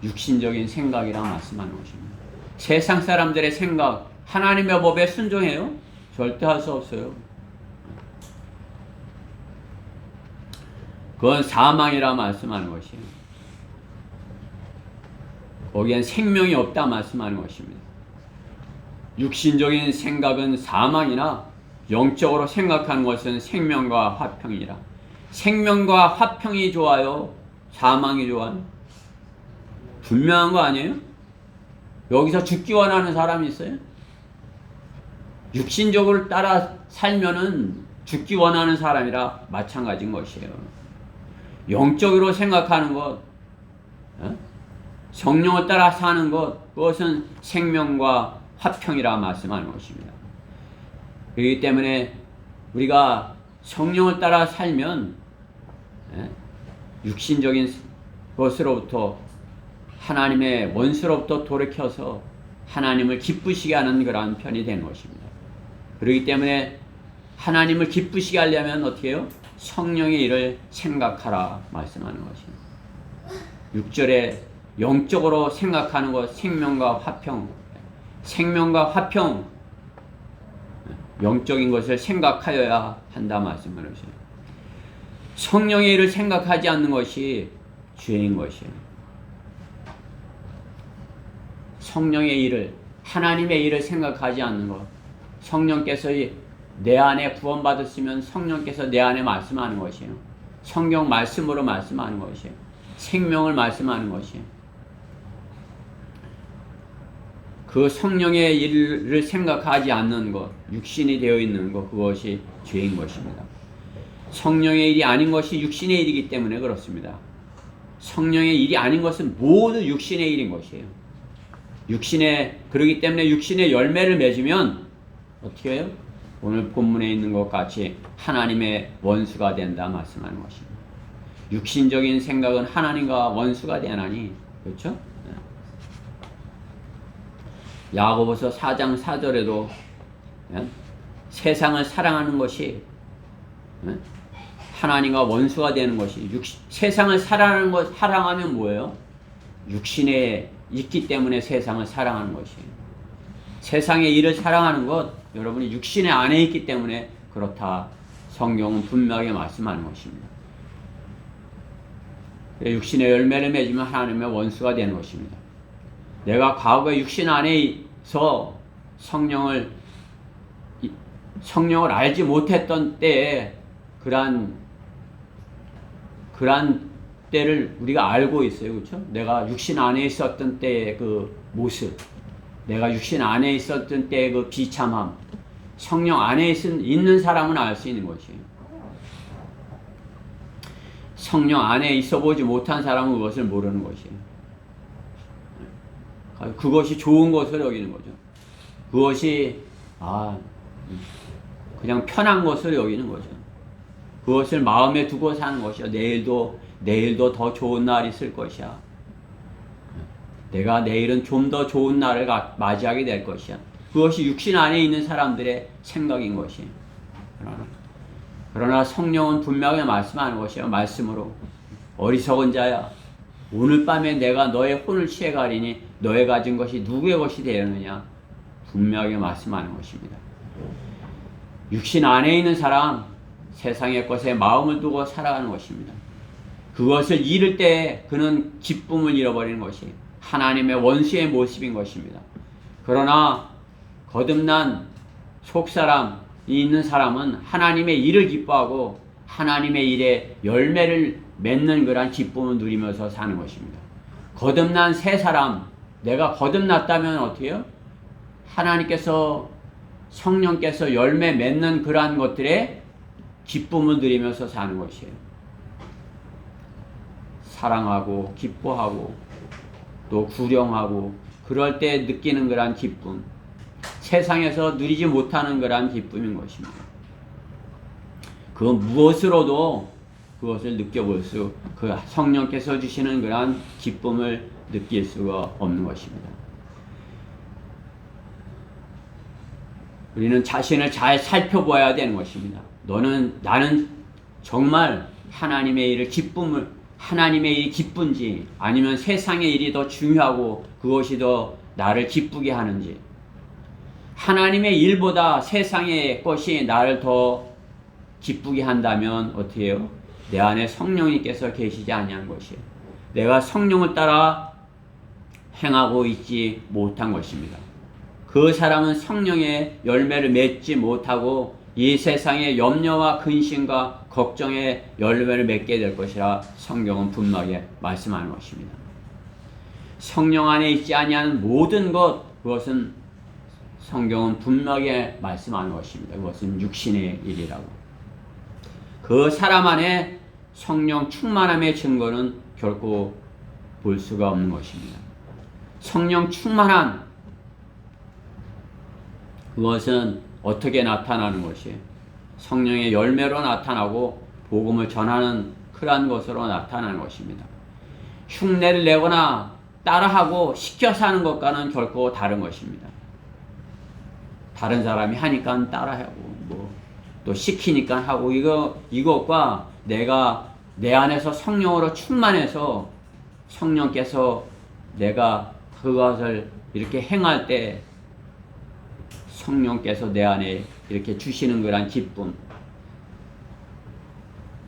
육신적인 생각이라 말씀하는 것입니다. 세상 사람들의 생각, 하나님의 법에 순종해요? 절대 할 수 없어요. 그건 사망이라 말씀하는 것이에요. 거기엔 생명이 없다 말씀하는 것입니다. 육신적인 생각은 사망이나 영적으로 생각하는 것은 생명과 화평이라. 생명과 화평이 좋아요? 사망이 좋아요? 분명한 거 아니에요? 여기서 죽기 원하는 사람이 있어요? 육신적으로 따라 살면은 죽기 원하는 사람이라 마찬가지인 것이에요. 영적으로 생각하는 것, 성령을 따라 사는 것, 그것은 생명과 화평이라 말씀하는 것입니다. 그렇기 때문에 우리가 성령을 따라 살면 육신적인 것으로부터 하나님의 원수로부터 돌이켜서 하나님을 기쁘시게 하는 그러한 편이 되는 것입니다. 그렇기 때문에 하나님을 기쁘시게 하려면 어떻게 해요? 성령의 일을 생각하라 말씀하는 것입니다. 6절에 영적으로 생각하는 것, 생명과 화평, 생명과 화평, 영적인 것을 생각하여야 한다 말씀을 하셔요. 성령의 일을 생각하지 않는 것이 죄인 것이에요. 성령의 일을, 하나님의 일을 생각하지 않는 것, 성령께서 내 안에 구원받았으면 성령께서 내 안에 말씀하는 것이에요. 성경 말씀으로 말씀하는 것이에요. 생명을 말씀하는 것이에요. 그 성령의 일을 생각하지 않는 것, 육신이 되어 있는 것, 그것이 죄인 것입니다. 성령의 일이 아닌 것이 육신의 일이기 때문에 그렇습니다. 성령의 일이 아닌 것은 모두 육신의 일인 것이에요. 그러기 때문에 육신의 열매를 맺으면 어떻게 해요? 오늘 본문에 있는 것 같이 하나님의 원수가 된다 말씀하는 것입니다. 육신적인 생각은 하나님과 원수가 되나니, 그렇죠? 야고보서 4장 4절에도 세상을 사랑하는 것이 하나님과 원수가 되는 것이, 세상을 사랑하면 뭐예요? 육신에 있기 때문에 세상을 사랑하는 것이에요. 세상의 일을 사랑하는 것, 여러분이 육신의 안에 있기 때문에 그렇다. 성경은 분명하게 말씀하는 것입니다. 육신의 열매를 맺으면 하나님의 원수가 되는 것입니다. 내가 과거에 육신 안에서 성령을 알지 못했던 때에 그러한 때를 우리가 알고 있어요. 그렇죠? 내가 육신 안에 있었던 때의 그 모습, 내가 육신 안에 있었던 때의 그 비참함, 성령 안에 있는 사람은 알 수 있는 것이에요. 성령 안에 있어 보지 못한 사람은 그것을 모르는 것이에요. 그것이 좋은 것을 여기는 거죠. 그것이 그냥 편한 것을 여기는 거죠. 그것을 마음에 두고 사는 것이야. 내일도 더 좋은 날이 있을 것이야. 내가 내일은 좀 더 좋은 날을 맞이하게 될 것이야. 그것이 육신 안에 있는 사람들의 생각인 것이. 그러나 성령은 분명히 말씀하는 것이요. 말씀으로 어리석은 자야, 오늘 밤에 내가 너의 혼을 취해가리니 너의 가진 것이 누구의 것이 되느냐. 분명히 말씀하는 것입니다. 육신 안에 있는 사람, 세상의 것에 마음을 두고 살아가는 것입니다. 그것을 잃을 때 그는 기쁨을 잃어버리는 것이 하나님의 원수의 모습인 것입니다. 그러나 거듭난 속사람이 있는 사람은 하나님의 일을 기뻐하고 하나님의 일에 열매를 맺는 그러한 기쁨을 누리면서 사는 것입니다. 거듭난 새 사람, 내가 거듭났다면 어떻게 해요? 하나님께서 성령께서 열매 맺는 그러한 것들에 기쁨을 누리면서 사는 것이에요. 사랑하고 기뻐하고 또 구령하고 그럴 때 느끼는 그러한 기쁨, 세상에서 누리지 못하는 그러한 기쁨인 것입니다. 그 무엇으로도 그것을 느껴볼 수, 그 성령께서 주시는 그러한 기쁨을 느낄 수가 없는 것입니다. 우리는 자신을 잘 살펴봐야 되는 것입니다. 나는 정말 하나님의 일을 하나님의 일이 기쁜지 아니면 세상의 일이 더 중요하고 그것이 더 나를 기쁘게 하는지, 하나님의 일보다 세상의 것이 나를 더 기쁘게 한다면 어떻게 해요? 내 안에 성령님께서 계시지 아니한 것이에요. 내가 성령을 따라 행하고 있지 못한 것입니다. 그 사람은 성령의 열매를 맺지 못하고 이 세상의 염려와 근심과 걱정의 열매를 맺게 될 것이라 성경은 분명하게 말씀하는 것입니다. 성령 안에 있지 아니하는 모든 것, 그것은 성경은 분명하게 말씀하는 것입니다. 그것은 육신의 일이라고. 그 사람 안에 성령 충만함의 증거는 결코 볼 수가 없는 것입니다. 성령 충만함, 그것은 어떻게 나타나는 것이에요? 성령의 열매로 나타나고 복음을 전하는 그러한 것으로 나타나는 것입니다. 흉내를 내거나 따라하고 시켜 사는 것과는 결코 다른 것입니다. 다른 사람이 하니까 따라하고 또 시키니까 하고, 이것과 내가 내 안에서 성령으로 충만해서 성령께서 내가 그것을 이렇게 행할 때 성령께서 내 안에 이렇게 주시는 그런 기쁨,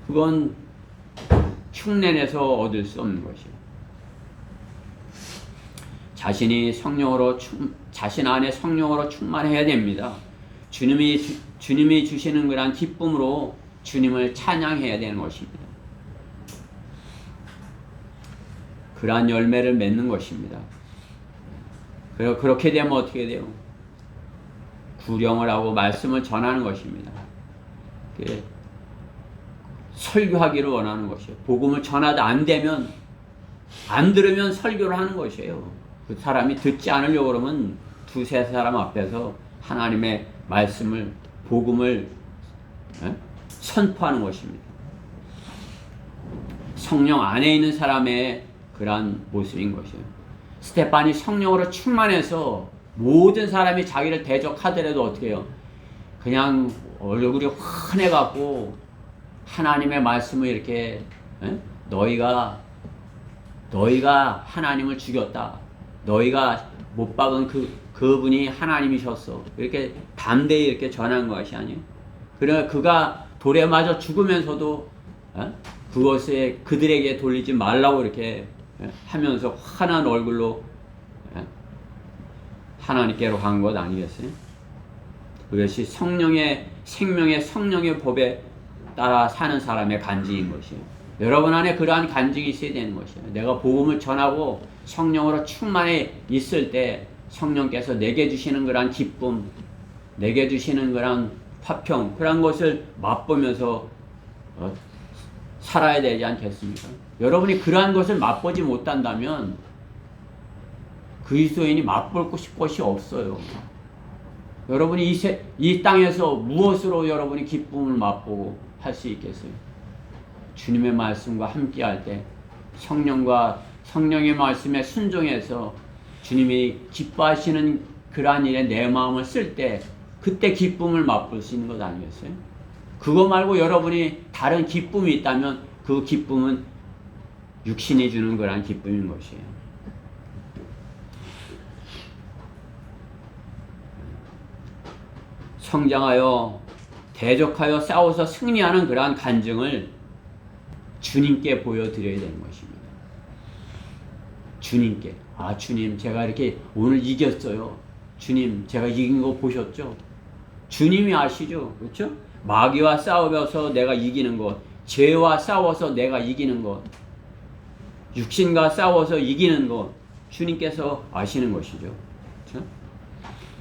그건 흉내내서 얻을 수 없는 것이에요. 자신 안에 성령으로 충만해야 됩니다. 주님이 주시는 그런 기쁨으로 주님을 찬양해야 되는 것입니다. 그러한 열매를 맺는 것입니다. 그렇게 되면 어떻게 돼요? 구령을 하고 말씀을 전하는 것입니다. 설교하기를 원하는 것이에요. 복음을 전하다 안 들으면 설교를 하는 것이에요. 그 사람이 듣지 않으려고 그러면 두세 사람 앞에서 하나님의 말씀을, 복음을 선포하는 것입니다. 성령 안에 있는 사람의 그러한 모습인 것이에요. 스테반이 성령으로 충만해서 모든 사람이 자기를 대적하더라도 어떻게 해요? 그냥 얼굴이 환해갖고 하나님의 말씀을 이렇게 너희가 하나님을 죽였다. 너희가 못 박은 그분이 하나님이셨어. 이렇게 담대히 이렇게 전한 것이 아니에요. 그러나 그가 돌에 맞아 죽으면서도 그것에 그들에게 돌리지 말라고 이렇게 하면서 환한 얼굴로 하나님께로 간 것 아니겠어요? 그것이 성령의 생명의 성령의 법에 따라 사는 사람의 간증인 것이에요. 여러분 안에 그러한 간증이 있어야 되는 것이에요. 내가 복음을 전하고 성령으로 충만해 있을 때 성령께서 내게 주시는 그러한 기쁨, 내게 주시는 그러한 화평, 그런 것을 맛보면서 살아야 되지 않겠습니까? 여러분이 그러한 것을 맛보지 못한다면 그리스도인이 맛볼 것이 없어요. 여러분이 이 땅에서 무엇으로 여러분이 기쁨을 맛보고 할 수 있겠어요? 주님의 말씀과 함께할 때, 성령과 성령의 말씀에 순종해서 주님이 기뻐하시는 그러한 일에 내 마음을 쓸 때 그때 기쁨을 맛볼 수 있는 것 아니겠어요? 그거 말고 여러분이 다른 기쁨이 있다면 그 기쁨은 육신이 주는 그러한 기쁨인 것이에요. 성장하여 대적하여 싸워서 승리하는 그러한 간증을 주님께 보여드려야 되는 것입니다. 주님께. 아, 주님, 제가 이렇게 오늘 이겼어요. 주님, 제가 이긴 거 보셨죠? 주님이 아시죠? 그렇죠? 마귀와 싸워서 내가 이기는 것, 죄와 싸워서 내가 이기는 것, 육신과 싸워서 이기는 것, 주님께서 아시는 것이죠. 그렇죠?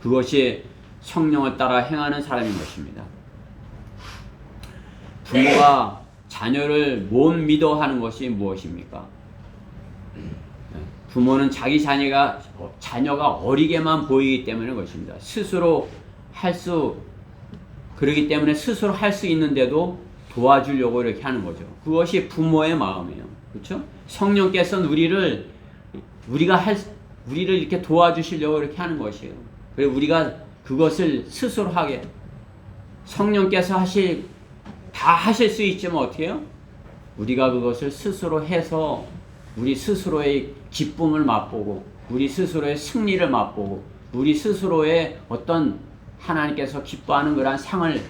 그것이 성령을 따라 행하는 사람인 것입니다. 부모가 자녀를 못 믿어 하는 것이 무엇입니까? 부모는 자기 자녀가 어리게만 보이기 때문에 것입니다. 스스로 그러기 때문에 스스로 할 수 있는데도 도와주려고 이렇게 하는 거죠. 그것이 부모의 마음이에요. 그렇죠? 성령께서는 우리를 이렇게 도와주시려고 이렇게 하는 것이에요. 그래서 우리가 그것을 스스로 하게. 성령께서 다 하실 수 있지만 어떻게 해요? 우리가 그것을 스스로 해서 우리 스스로의 기쁨을 맛보고 우리 스스로의 승리를 맛보고 우리 스스로의 어떤 하나님께서 기뻐하는 그런 상을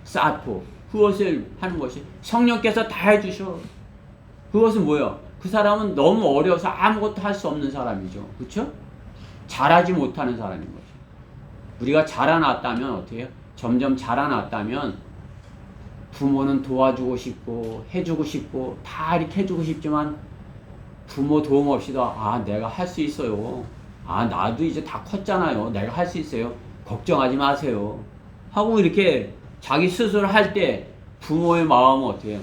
쌓고 그것을 하는 것이 성령께서 다 해주셔. 그것은 뭐예요? 그 사람은 너무 어려서 아무것도 할 수 없는 사람이죠. 그렇죠? 잘하지 못하는 사람인 거죠. 우리가 자라났다면 어떻게 해요? 점점 자라났다면 부모는 도와주고 싶고 해주고 싶고 다 이렇게 해주고 싶지만 부모 도움 없이도 내가 할 수 있어요. 나도 이제 다 컸잖아요. 내가 할 수 있어요. 걱정하지 마세요. 하고 이렇게 자기 스스로 할 때 부모의 마음은 어떻게 해요?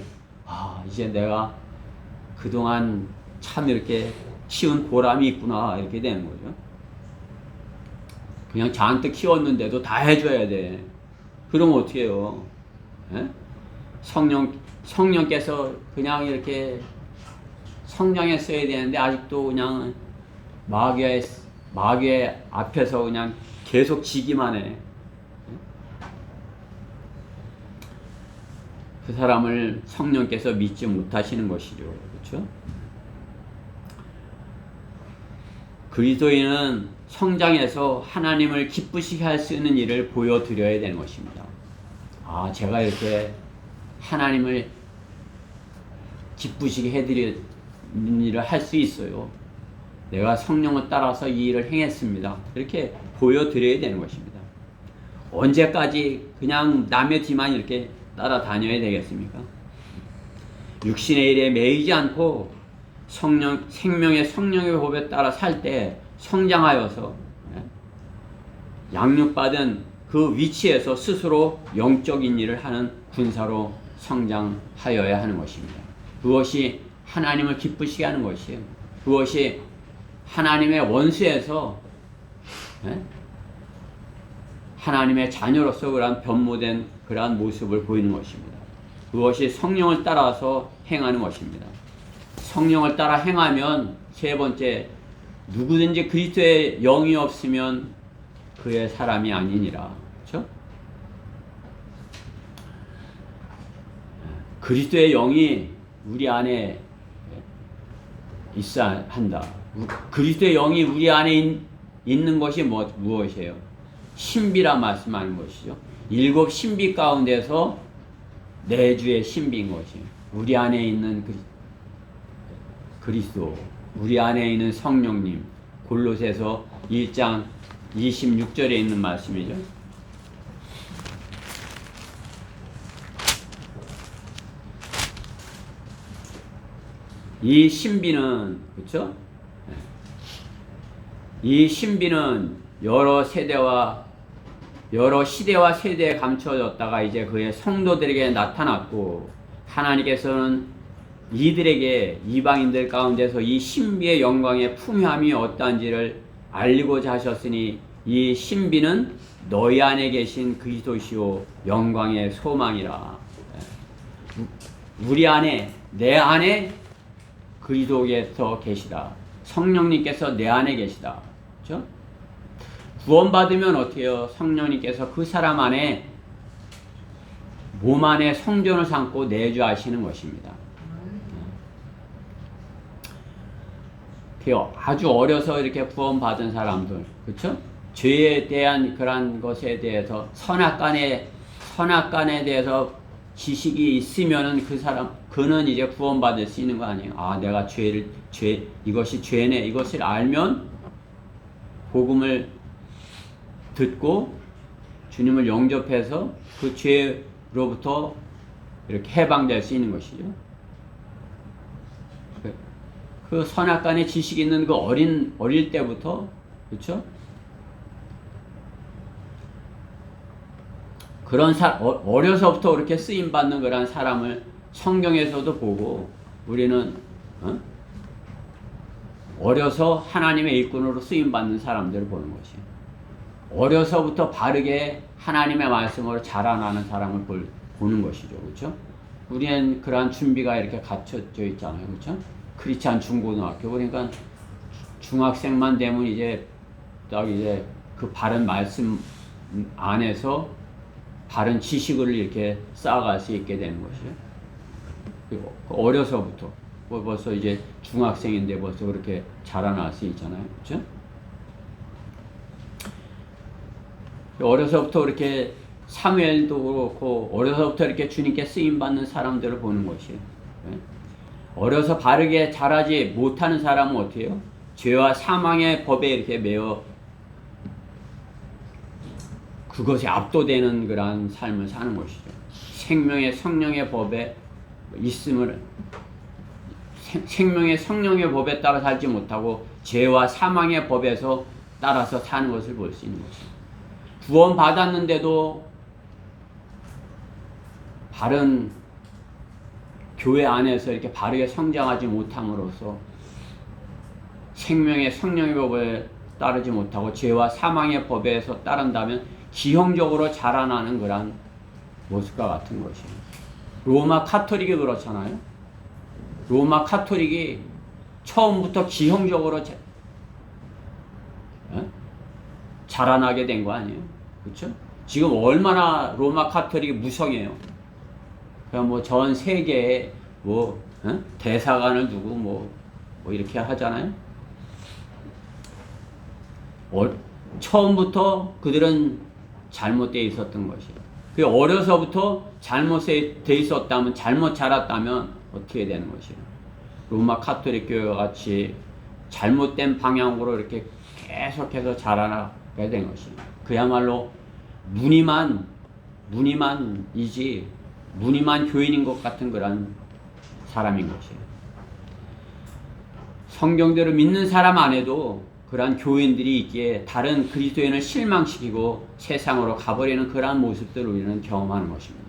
이제 내가 그동안 참 이렇게 키운 보람이 있구나 이렇게 되는 거죠. 그냥 잔뜩 키웠는데도 다 해줘야 돼. 그러면 어떻게 해요? 예? 성령께서 그냥 이렇게 성장했어야 되는데 아직도 그냥 마귀의 앞에서 그냥 계속 지기만 해. 그 사람을 성령께서 믿지 못하시는 것이죠. 그렇죠? 그리스도인은 성장해서 하나님을 기쁘시게 할 수 있는 일을 보여드려야 되는 것입니다. 제가 이렇게 하나님을 기쁘시게 해드리는 일을 할 수 있어요. 내가 성령을 따라서 이 일을 행했습니다. 이렇게 보여드려야 되는 것입니다. 언제까지 그냥 남의 뒤만 이렇게 따라다녀야 되겠습니까? 육신의 일에 매이지 않고 생명의 성령의 법에 따라 살 때 성장하여서 양육받은 그 위치에서 스스로 영적인 일을 하는 군사로 성장하여야 하는 것입니다. 그것이 하나님을 기쁘시게 하는 것이에요. 그것이 하나님의 원수에서 하나님의 자녀로서 그러한 변모된 그러한 모습을 보이는 것입니다. 그것이 성령을 따라서 행하는 것입니다. 성령을 따라 행하면 세 번째, 누구든지 그리스도의 영이 없으면 그의 사람이 아니니라. 그렇죠? 그리스도의 영이 우리 안에 있어야 한다. 그리스도의 영이 우리 안에 있는 것이 무엇이에요? 신비라 말씀하는 것이죠. 7 신비 가운데서 4주의 신비인 것이에요. 우리 안에 있는 그리스도, 우리 안에 있는 성령님, 골로새서 1장 26절에 있는 말씀이죠. 이 신비는, 그렇죠? 이 신비는 여러 시대와 세대에 감춰졌다가 이제 그의 성도들에게 나타났고, 하나님께서는 이들에게 이방인들 가운데서 이 신비의 영광의 풍요함이 어떠한지를 알리고자 하셨으니 이 신비는 너희 안에 계신 그리스도시요 영광의 소망이라. 우리 안에, 내 안에 그리스도께서 계시다. 성령님께서 내 안에 계시다. 그렇죠? 구원받으면 어떻게 해요? 성령님께서 그 사람 안에 몸 안에 성전을 삼고 내주하시는 것입니다. 아주 어려서 이렇게 구원받은 사람들, 그렇죠? 죄에 대한 그런 것에 대해서 선악간에 대해서 지식이 있으면은 그 사람, 그는 이제 구원받을 수 있는 거 아니에요? 아, 내가 이것이 죄네. 이것을 알면 복음을 듣고 주님을 영접해서 그 죄로부터 이렇게 해방될 수 있는 것이죠. 그 선악간에 지식이 있는 그 어릴 때부터, 그렇죠? 그런 어려서부터 그렇게 쓰임 받는 그런 사람을 성경에서도 보고 우리는 어려서 하나님의 일꾼으로 쓰임 받는 사람들을 보는 것이에요. 어려서부터 바르게 하나님의 말씀으로 자라나는 사람을 보는 것이죠, 그렇죠? 우리는 그러한 준비가 이렇게 갖춰져 있잖아요, 그렇죠? 크리스찬 중고등학교, 그러니까 중학생만 되면 이제 딱 이제 그 바른 말씀 안에서 바른 지식을 이렇게 쌓아갈 수 있게 되는 것이죠. 그리고 어려서부터 벌써 이제 중학생인데 벌써 그렇게 자라날 수 있잖아요, 그렇죠? 어려서부터 이렇게 사무엘도 그렇고 어려서부터 이렇게 주님께 쓰임 받는 사람들을 보는 것이에요. 어려서 바르게 자라지 못하는 사람은 어떻게 해요? 죄와 사망의 법에 이렇게 매여 그것에 압도되는 그러한 삶을 사는 것이죠. 생명의 성령의 법에 있음을 생명의 성령의 법에 따라 살지 못하고 죄와 사망의 법에서 따라서 사는 것을 볼 수 있는 것이죠. 구원 받았는데도 바른 교회 안에서 이렇게 바르게 성장하지 못함으로써 생명의 성령의 법에 따르지 못하고 죄와 사망의 법에서 따른다면 기형적으로 자라나는 그런 모습과 같은 것이에요. 로마 카톨릭이 그렇잖아요. 로마 카톨릭이 처음부터 기형적으로 자라나게 된 거 아니에요? 그렇죠? 지금 얼마나 로마 카톨릭이 무성해요. 그냥 뭐 전 세계에 대사관을 두고 뭐 이렇게 하잖아요. 처음부터 그들은 잘못되어 있었던 것이에요. 그 어려서부터 잘못되어 있었다면, 잘못 자랐다면 어떻게 되는 것이에요? 로마 카톨릭 교회와 같이 잘못된 방향으로 이렇게 계속해서 자라나게 된 것이에요. 그야말로 무늬만 교인인 것 같은 그런 사람인 것이에요. 성경대로 믿는 사람 안에도 그러한 교인들이 있기에 다른 그리스도인을 실망시키고 세상으로 가버리는 그러한 모습들을 우리는 경험하는 것입니다.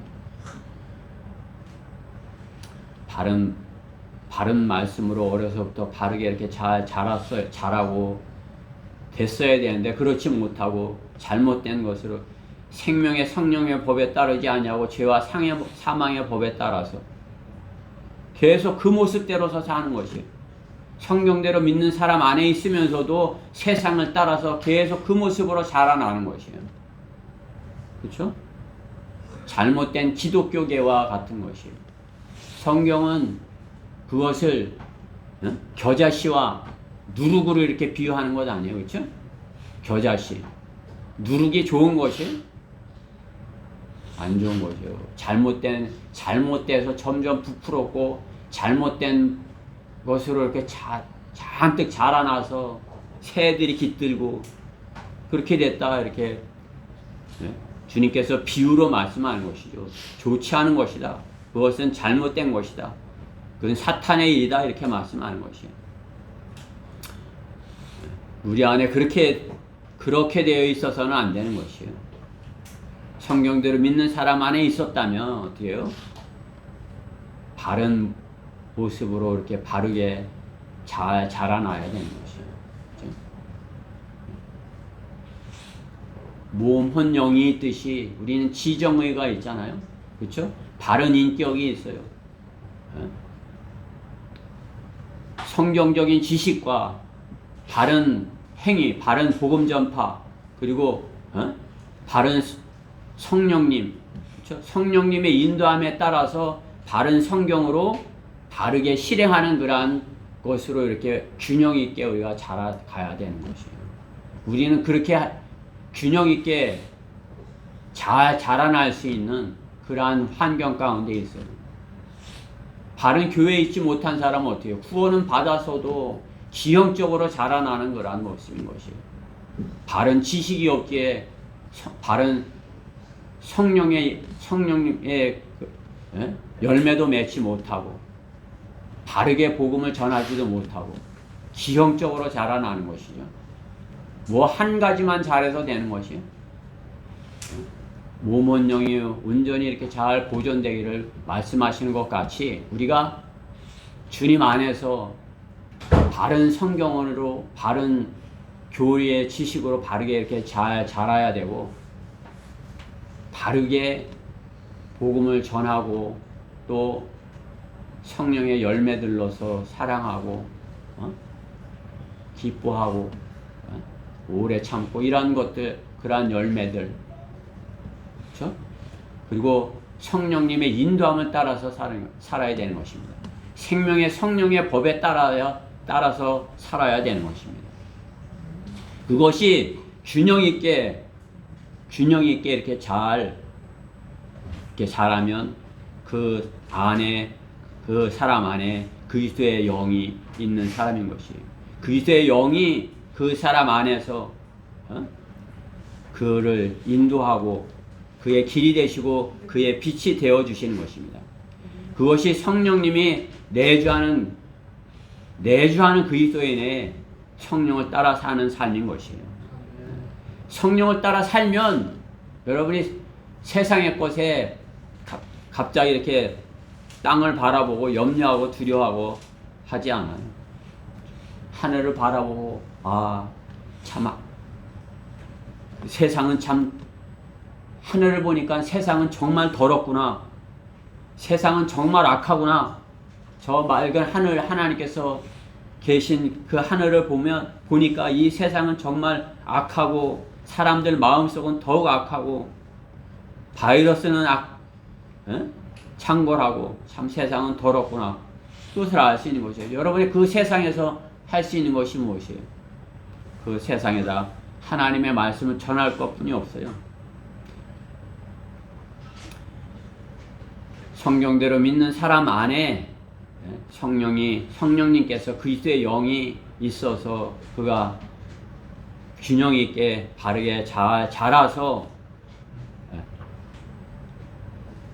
바른 말씀으로 어려서부터 바르게 이렇게 자라고 됐어야 되는데 그렇지 못하고 잘못된 것으로 생명의 성령의 법에 따르지 아니하고 죄와 사망의 법에 따라서 계속 그 모습대로서 사는 것이에요. 성경대로 믿는 사람 안에 있으면서도 세상을 따라서 계속 그 모습으로 자라나는 것이에요. 그렇죠? 잘못된 기독교계와 같은 것이에요. 성경은 그것을 겨자씨와 누룩으로 이렇게 비유하는 것 아니에요. 그렇죠? 겨자씨. 누룩이 좋은 것이 안 좋은 것이에요. 잘못돼서 점점 부풀었고 잘못된 것으로 이렇게 잔뜩 자라나서 새들이 깃들고 그렇게 됐다 이렇게 주님께서 비유로 말씀하는 것이죠. 좋지 않은 것이다. 그것은 잘못된 것이다. 그건 사탄의 일이다 이렇게 말씀하는 것이에요. 우리 안에 그렇게 되어 있어서는 안 되는 것이에요. 성경대로 믿는 사람 안에 있었다면 어떻게 해요? 바른 모습으로 이렇게 바르게 잘 자라나야 되는 것이에요. 그렇죠? 몸, 혼, 영이 있듯이 우리는 지정의가 있잖아요. 그렇죠? 바른 인격이 있어요. 성경적인 지식과 바른 행위, 바른 복음 전파, 그리고 바른 성령님, 그렇죠? 성령님의 인도함에 따라서 바른 성경으로 바르게 실행하는 그러한 것으로 이렇게 균형 있게 우리가 자라가야 되는 것이에요. 우리는 그렇게 균형 있게 자라날 수 있는 그러한 환경 가운데 있어요. 바른 교회에 있지 못한 사람은 어떻게 해요? 구원은 받아서도 지형적으로 자라나는 그러한 모습인 것이에요. 바른 지식이 없기에 바른 성령의 열매도 맺지 못하고 바르게 복음을 전하지도 못하고 지형적으로 자라나는 것이죠. 뭐 한 가지만 잘해서 되는 것이에요. 모몬령이 온전히 이렇게 잘 보존되기를 말씀하시는 것 같이 우리가 주님 안에서 바른 성경으로 바른 교리의 지식으로 바르게 이렇게 잘 자라야 되고 바르게 복음을 전하고 또 성령의 열매들로서 사랑하고 기뻐하고 오래 참고 이런 것들 그러한 열매들 그렇죠? 그리고 성령님의 인도함을 따라서 살아야 되는 것입니다. 생명의 성령의 법에 따라서 살아야 되는 것입니다. 그것이 균형 있게 이렇게 이렇게 잘하면 그 안에 그 사람 안에 그리스도의 영이 있는 사람인 것이에요. 그리스도의 영이 그 사람 안에서 그를 인도하고 그의 길이 되시고 그의 빛이 되어 주시는 것입니다. 그것이 성령님이 내주하는 그리스도인의 성령을 따라 사는 삶인 것이에요. 성령을 따라 살면 여러분이 세상의 것에 갑자기 이렇게 땅을 바라보고 염려하고 두려워하고 하지 않아요. 하늘을 바라보고 참 세상은 참 하늘을 보니까 세상은 정말 더럽구나. 세상은 정말 악하구나. 저 맑은 하늘 하나님께서 계신 그 하늘을 보니까 이 세상은 정말 악하고 사람들 마음속은 더욱 악하고 바이러스는 창궐하고 참 세상은 더럽구나. 그것을 알 수 있는 것이에요. 여러분이 그 세상에서 할 수 있는 것이 무엇이에요? 그 세상에다 하나님의 말씀을 전할 것뿐이 없어요. 성경대로 믿는 사람 안에 성령님께서 그리스도의 영이 있어서 그가 균형 있게 바르게 자라서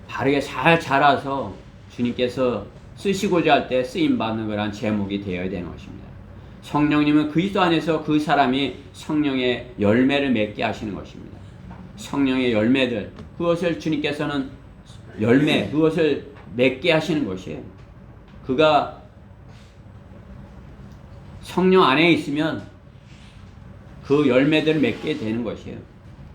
바르게 잘 자라서 주님께서 쓰시고자 할 때 쓰임받는 그런 제목이 되어야 되는 것입니다. 성령님은 그리스도 안에서 그 사람이 성령의 열매를 맺게 하시는 것입니다. 성령의 열매들 그것을 주님께서는 그것을 맺게 하시는 것이에요. 그가 성령 안에 있으면 그 열매들을 맺게 되는 것이에요.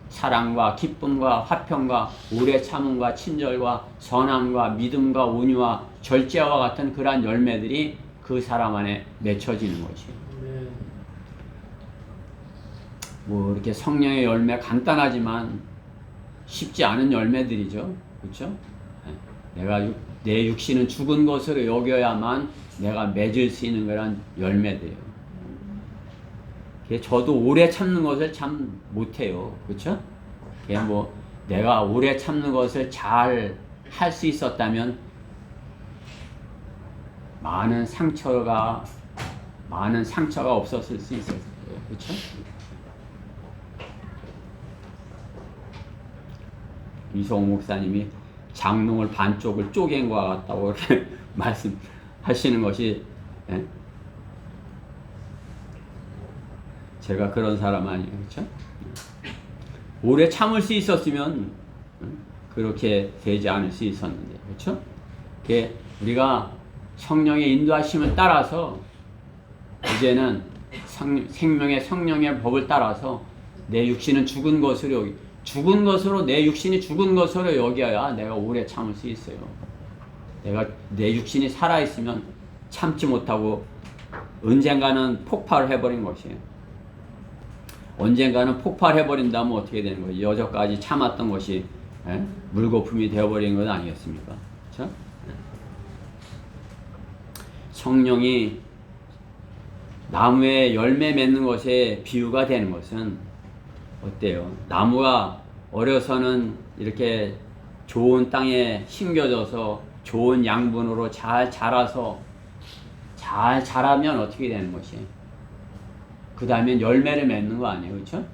사랑과 기쁨과 화평과 오래 참음과 친절과 선함과 믿음과 온유와 절제와 같은 그러한 열매들이 그 사람 안에 맺혀지는 것이에요. 뭐 이렇게 성령의 열매 간단하지만 쉽지 않은 열매들이죠. 그렇죠? 내 육신은 죽은 것으로 여겨야만 내가 맺을 수 있는 그런 열매들이에요. 저도 오래 참는 것을 참 못해요. 그렇죠? 뭐 내가 오래 참는 것을 잘 할 수 있었다면 많은 상처가 없었을 수 있었어요. 그렇죠? 이성호 목사님이 장롱을 반쪽을 쪼갠 것 같다고 이렇게 말씀하시는 것이 제가 그런 사람 아니에요. 그렇죠? 오래 참을 수 있었으면 그렇게 되지 않을 수 있었는데 그렇죠? 우리가 성령의 인도하심을 따라서 이제는 생명의 성령의 법을 따라서 내 육신은 죽은 것으로 내 육신이 죽은 것으로 여겨야 내가 오래 참을 수 있어요. 내 육신이 살아있으면 참지 못하고 언젠가는 폭발을 해버린 것이에요. 언젠가는 폭발해버린다면 어떻게 되는 거예요? 여태까지 참았던 것이 물거품이 되어버리는 것 아니겠습니까? 그렇죠? 성령이 나무에 열매 맺는 것에 비유가 되는 것은 어때요? 나무가 어려서는 이렇게 좋은 땅에 심겨져서 좋은 양분으로 잘 자라서 잘 자라면 어떻게 되는 것이에요? 그 다음엔 열매를 맺는 거 아니에요? 그렇죠?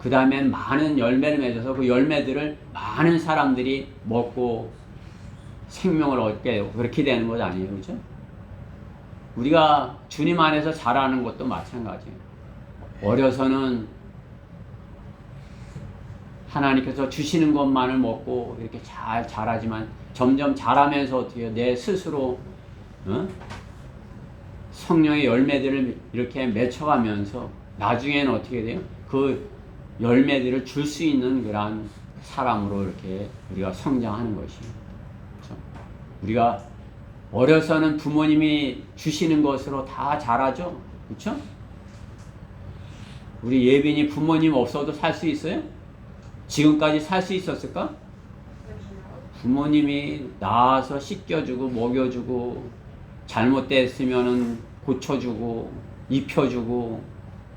그 다음엔 많은 열매를 맺어서 그 열매들을 많은 사람들이 먹고 생명을 얻게 그렇게 되는 것 아니에요? 그렇죠? 우리가 주님 안에서 자라는 것도 마찬가지예요. 어려서는 하나님께서 주시는 것만을 먹고 이렇게 잘 자라지만 점점 자라면서 어떻게 해요? 내 스스로 성령의 열매들을 이렇게 맺혀가면서 나중에는 어떻게 돼요? 그 열매들을 줄 수 있는 그러한 사람으로 이렇게 우리가 성장하는 것이에요. 그렇죠? 우리가 어려서는 부모님이 주시는 것으로 다 자라죠? 그렇죠? 우리 예빈이 부모님 없어도 살 수 있어요? 지금까지 살 수 있었을까? 부모님이 낳아서 씻겨주고 먹여주고 잘못됐으면은 고쳐주고 입혀주고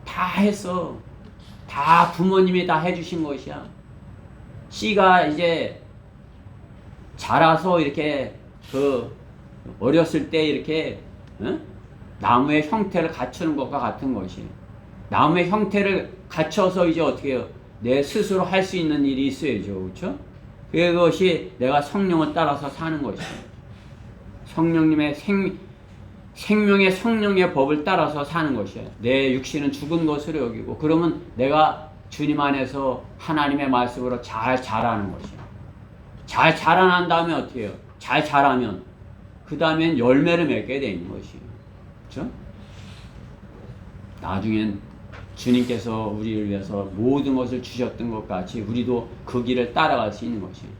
다 했어. 다 부모님이 다 해주신 것이야. 씨가 이제 자라서 이렇게 어렸을 때 이렇게 나무의 형태를 갖추는 것과 같은 것이에요. 나무의 형태를 갖춰서 이제 어떻게 해요? 내 스스로 할 수 있는 일이 있어야죠. 그렇죠? 그것이 내가 성령을 따라서 사는 것이에요. 성령님의 생명의 성령의 법을 따라서 사는 것이에요. 내 육신은 죽은 것으로 여기고 그러면 내가 주님 안에서 하나님의 말씀으로 잘 자라는 것이에요. 잘 자라난 다음에 어떻게 해요? 잘 자라면 그 다음엔 열매를 맺게 되는 것이에요. 그렇죠? 나중엔 주님께서 우리를 위해서 모든 것을 주셨던 것 같이 우리도 그 길을 따라갈 수 있는 것이에요.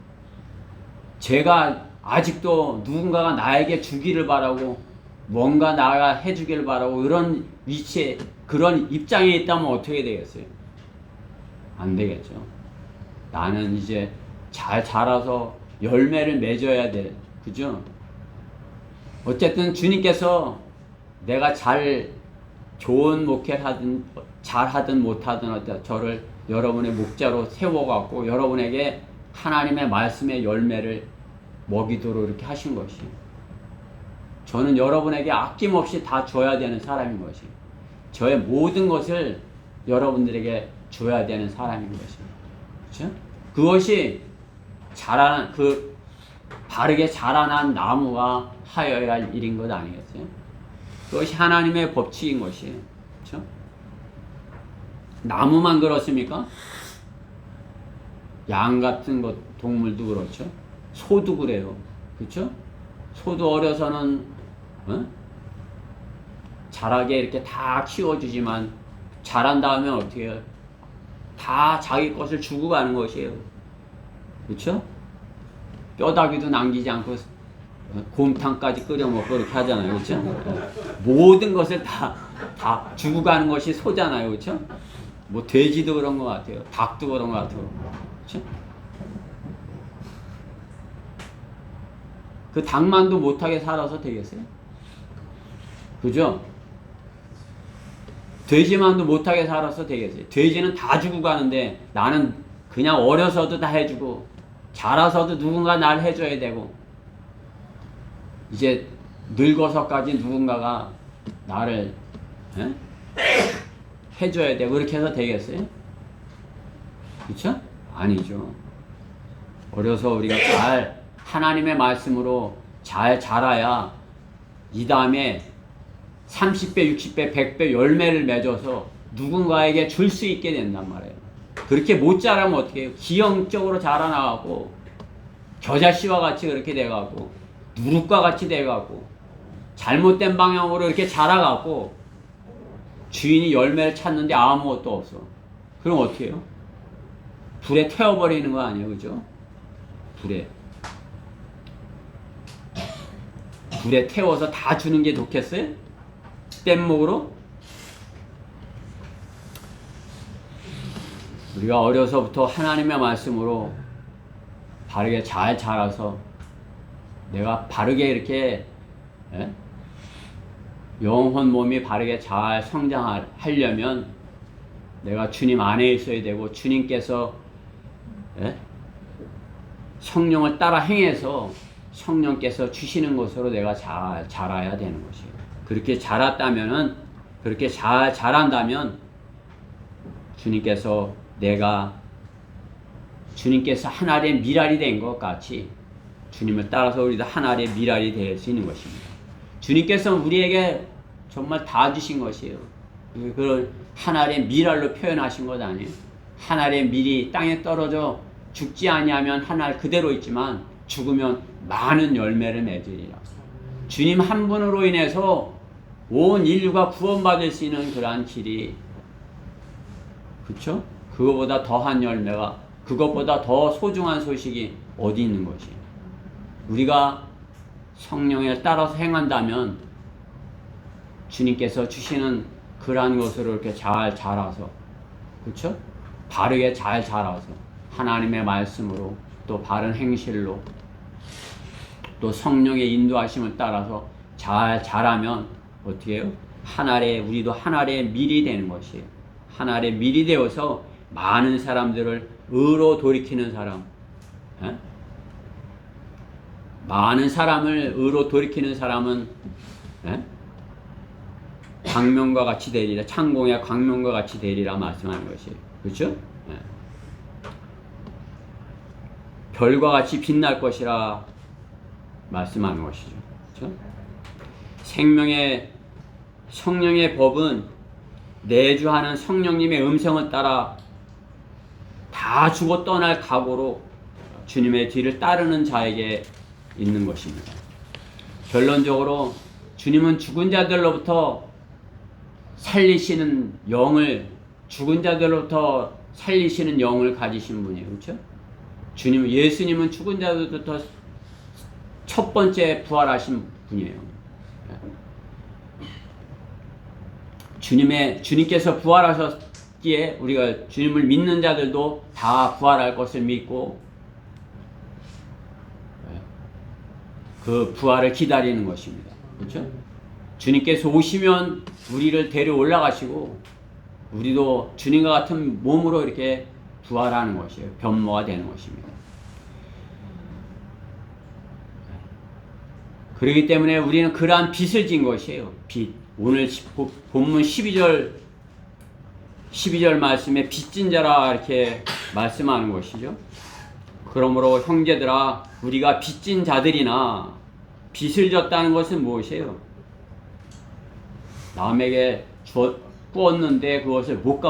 제가 아직도 누군가가 나에게 주기를 바라고 뭔가 나가 해주기를 바라고 그런 위치에 그런 입장에 있다면 어떻게 되겠어요? 안 되겠죠. 나는 이제 잘 자라서 열매를 맺어야 돼. 그죠? 어쨌든 주님께서 내가 좋은 목회를 하든 잘하든 못하든 어때 저를 여러분의 목자로 세워갖고 여러분에게 하나님의 말씀의 열매를 먹이도록 이렇게 하신 것이에요. 저는 여러분에게 아낌없이 다 줘야 되는 사람인 것이에요. 저의 모든 것을 여러분들에게 줘야 되는 사람인 것이에요. 그렇죠? 그것이 바르게 자라난 나무가 하여야 할 일인 것 아니겠어요? 그것이 하나님의 법칙인 것이에요. 그렇죠? 나무만 그렇습니까? 양 같은 것, 동물도 그렇죠. 소도 그래요. 그렇죠? 소도 어려서는 자라게 이렇게 다 키워주지만 자란 다음에 어떻게 해요? 다 자기 것을 주고 가는 것이에요. 그렇죠? 뼈다귀도 남기지 않고 곰탕까지 끓여 먹고 이렇게 하잖아요. 그렇죠? 모든 것을 다 주고 가는 것이 소잖아요. 그렇죠? 뭐 돼지도 그런 것 같아요. 닭도 그런 것 같아요. 그렇죠? 그 닭만도 못하게 살아서 되겠어요? 그죠? 돼지만도 못하게 살아서 되겠어요? 돼지는 다 주고 가는데 나는 그냥 어려서도 다 해주고 자라서도 누군가 날 해줘야 되고 이제 늙어서까지 누군가가 나를 해줘야 되고 그렇게 해서 되겠어요? 그렇죠? 아니죠. 어려서 우리가 하나님의 말씀으로 잘 자라야 이 다음에 30배, 60배, 100배 열매를 맺어서 누군가에게 줄 수 있게 된단 말이에요. 그렇게 못 자라면 어떻게 해요? 기형적으로 자라나가고 겨자씨와 같이 그렇게 돼가고 누룩과 같이 돼가고 잘못된 방향으로 이렇게 자라가고 주인이 열매를 찾는데 아무것도 없어. 그럼 어떻게 해요? 불에 태워버리는 거 아니에요? 그죠? 불에 태워서 다 주는 게 좋겠어요? 뗏목으로? 우리가 어려서부터 하나님의 말씀으로 바르게 잘 자라서 내가 바르게 이렇게 영혼 몸이 바르게 잘 성장하려면 내가 주님 안에 있어야 되고 주님께서 성령을 따라 행해서 성령께서 주시는 것으로 내가 잘 자라야 되는 것이에요. 그렇게 자랐다면은 그렇게 잘 자란다면 주님께서 주님께서 한 알의 밀알이 된 것 같이 주님을 따라서 우리도 한 알의 밀알이 될 수 있는 것입니다. 주님께서 우리에게 정말 다 주신 것이에요. 그걸 한 알의 밀알로 표현하신 것 아니에요. 한 알의 밀이 땅에 떨어져 죽지 아니하면 한 알 그대로 있지만 죽으면 많은 열매를 맺으리라. 주님 한 분으로 인해서 온 인류가 구원받을 수 있는 그러한 길이, 그렇죠? 그거보다 더한 열매가, 그것보다 더 소중한 소식이 어디 있는 것이? 우리가 성령에 따라서 행한다면 주님께서 주시는 그러한 것으로 이렇게 잘 자라서, 그렇죠? 바르게 잘 자라서 하나님의 말씀으로 또 바른 행실로 또 성령의 인도하심을 따라서 잘 자라면 어떻게 해요? 우리도 한 알의 밀이 되는 것이에요. 한 알의 밀이 되어서 많은 사람들을 의로 돌이키는 사람, 많은 사람을 의로 돌이키는 사람은 광명과 같이 되리라, 창공의 광명과 같이 되리라 말씀하는 것이에요. 그렇죠? 별과 같이 빛날 것이라 말씀하는 것이죠. 그렇죠? 성령의 법은 내주하는 성령님의 음성을 따라 다 주고 떠날 각오로 주님의 뒤를 따르는 자에게 있는 것입니다. 결론적으로 주님은 죽은 자들로부터 살리시는 영을, 죽은 자들로부터 살리시는 영을 가지신 분이에요. 그렇죠? 예수님은 죽은 자들로부터 첫 번째 부활하신 분이에요. 주님께서 부활하셨기에 우리가 주님을 믿는 자들도 다 부활할 것을 믿고 그 부활을 기다리는 것입니다. 그렇죠? 주님께서 오시면 우리를 데려 올라가시고 우리도 주님과 같은 몸으로 이렇게 부활하는 것이에요. 변모가 되는 것입니다. 그렇기 때문에 우리는 그러한 빚을 진 것이에요. 빚. 오늘 본문 12절 말씀에 빚진 자라 이렇게 말씀하는 것이죠. 그러므로 형제들아, 우리가 빚진 자들이나 빚을 졌다는 것은 무엇이에요? 남에게 꾸었는데 그것을 못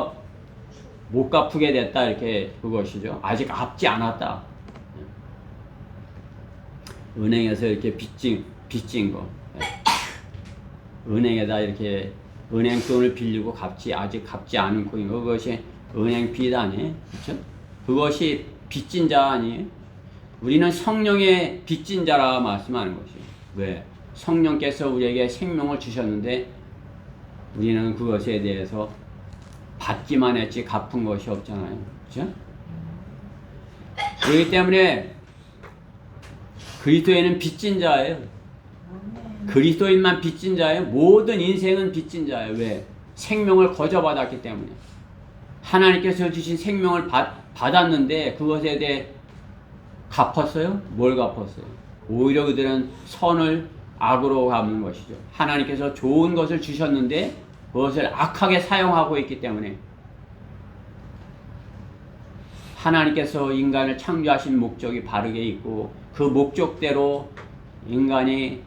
갚게 됐다, 이렇게 그것이죠. 아직 갚지 않았다. 은행에서 이렇게 빚진 거. 은행에다 이렇게 은행 돈을 빌리고 아직 갚지 않은 거인 거. 그것이 은행 빚 아니에요? 그렇죠? 그것이 빚진 자 아니에요? 우리는 성령의 빚진 자라 말씀하는 것이에요. 왜? 성령께서 우리에게 생명을 주셨는데 우리는 그것에 대해서 받기만 했지 갚은 것이 없잖아요. 그렇죠? 그렇기 때문에 그리스도인은 빚진 자예요. 그리스도인만 빚진 자예요. 모든 인생은 빚진 자예요. 왜? 생명을 거저받았기 때문에. 하나님께서 주신 생명을 받았는데 그것에 대해 갚았어요? 뭘 갚았어요? 오히려 그들은 선을 악으로 갚는 것이죠. 하나님께서 좋은 것을 주셨는데 그것을 악하게 사용하고 있기 때문에 하나님께서 인간을 창조하신 목적이 바르게 있고 그 목적대로 인간이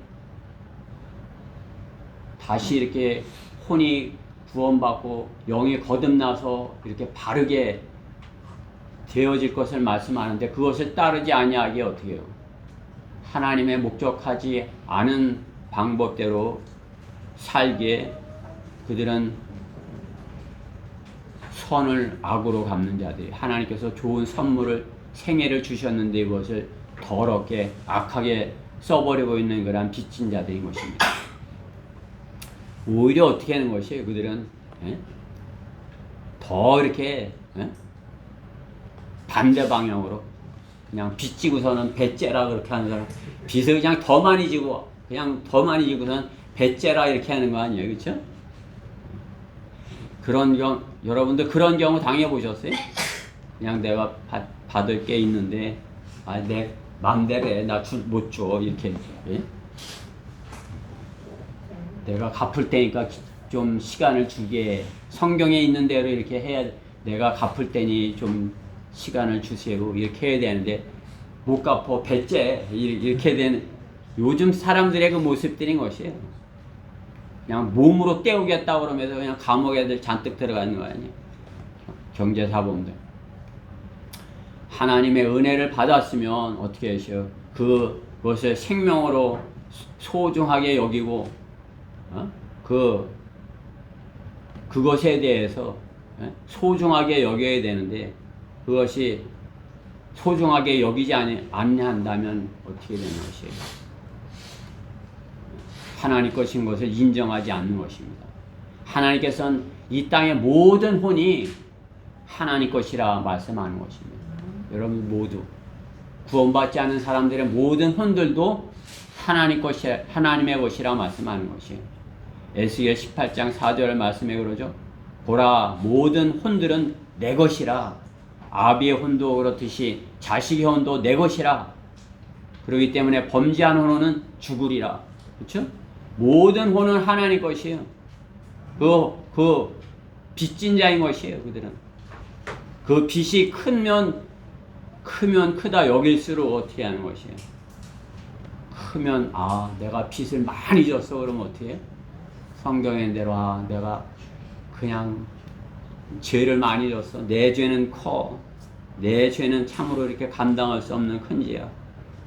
다시 이렇게 혼이 구원받고 영이 거듭나서 이렇게 바르게 되어질 것을 말씀하는데 그것을 따르지 아니하기에 어떻게 해요? 하나님의 목적하지 않은 방법대로 살기에 그들은 선을 악으로 갚는 자들이, 하나님께서 좋은 선물을 생애를 주셨는데 그것을 더럽게 악하게 써버리고 있는 그런 빚진 자들인 것입니다. 오히려 어떻게 하는 것이에요? 그들은 예? 더 이렇게 예? 반대 방향으로 그냥 빚 지고서는 배째라 그렇게 하는 사람, 빚을 그냥 더 많이 지고 그냥 더 많이 지고서는 배째라 이렇게 하는 거 아니에요, 그렇죠? 그런 경우 여러분들 그런 경우 당해 보셨어요? 그냥 내가 받을 게 있는데 내 맘대로 해, 나 못 줘 이렇게 예? 내가 갚을 테니까 좀 시간을 주게, 성경에 있는 대로 이렇게 해야, 내가 갚을 테니 좀 시간을 주세요 이렇게 해야 되는데 못 갚어 배째 이렇게 되는 요즘 사람들의 그 모습들인 것이에요. 그냥 몸으로 때우겠다 그러면서 그냥 감옥에 애들 잔뜩 들어가는 거 아니에요. 경제사범들. 하나님의 은혜를 받았으면 어떻게 하셔? 그것을 생명으로 소중하게 여기고 그것에 대해서 소중하게 여겨야 되는데 그것이 소중하게 여기지 않는다면 어떻게 되는 것이에요? 하나님 것인 것을 인정하지 않는 것입니다. 하나님께서는 이 땅의 모든 혼이 하나님 것이라 말씀하는 것입니다. 여러분 모두 구원받지 않은 사람들의 모든 혼들도 하나님의 것이라 말씀하는 것이에요. 에스겔 18장 4절 말씀에 그러죠. 보라, 모든 혼들은 내 것이라. 아비의 혼도 그렇듯이 자식의 혼도 내 것이라. 그렇기 때문에 범죄한 혼은 죽으리라. 그렇죠? 모든 혼은 하나님 것이에요. 그 빚진 자인 것이에요. 그들은 그 빚이 크면 크다 여길수록 어떻게 하는 것이에요? 크면 내가 빚을 많이 졌어. 그러면 어떻게 해? 성경의 대로 내가 그냥 죄를 많이 졌어. 내 죄는 커. 내 죄는 참으로 이렇게 감당할 수 없는 큰 죄야.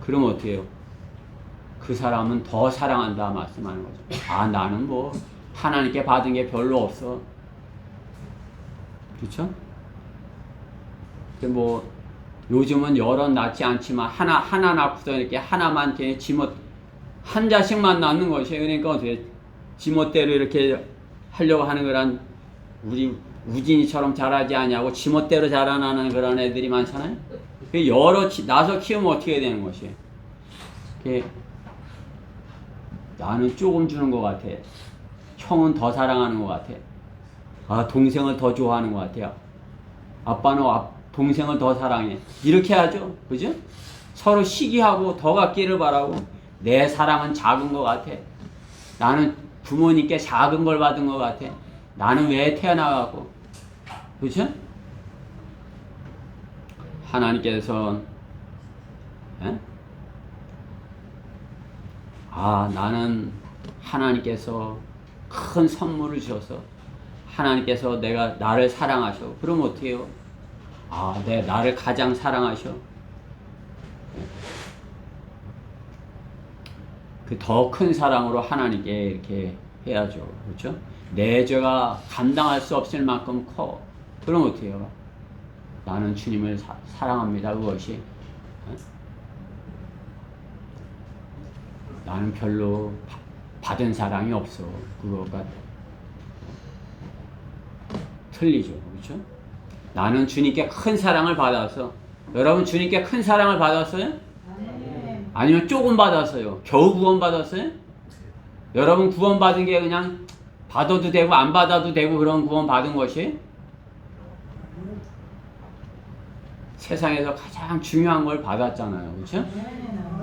그러면 어떻게 해요? 그 사람은 더 사랑한다 말씀하는 거죠. 나는 뭐 하나님께 받은 게 별로 없어. 그렇죠? 뭐 요즘은 여러 낳지 않지만 하나 낳고서 이렇게 하나만 지멋 한 자식만 낳는 것이에요. 그러니까 어떻게 지멋대로 이렇게 하려고 하는 거란 우리 우진이처럼 자라지 않냐고 지멋대로 자라나는 그런 애들이 많잖아요. 여러 나서 키우면 어떻게 되는 것이에요? 나는 조금 주는 것 같아. 형은 더 사랑하는 것 같아. 동생을 더 좋아하는 것 같아요. 아빠는 동생을 더 사랑해. 이렇게 하죠. 그죠? 서로 시기하고 더 갖기를 바라고 내 사랑은 작은 것 같아. 나는 부모님께 작은 걸 받은 것 같아. 나는 왜 태어나갖고. 그죠? 하나님께서 나는 하나님께서 큰 선물을 주셔서 하나님께서 나를 사랑하셔. 그럼 어떻게 해요? 나를 가장 사랑하셔. 그 더 큰 사랑으로 하나님께 이렇게 해야죠. 그렇죠? 내 죄가 감당할 수 없을 만큼 커. 그럼 어떻게 해요? 나는 주님을 사랑합니다. 그것이. 나는 별로 받은 사랑이 없어. 그거가 틀리죠. 그렇죠? 나는 주님께 큰 사랑을 받아서. 여러분 주님께 큰 사랑을 받았어요? 아니면 조금 받았어요? 겨우 구원 받았어요? 여러분 구원 받은 게 그냥 받아도 되고 안 받아도 되고 그런 구원 받은 것이 세상에서 가장 중요한 걸 받았잖아요. 그렇죠?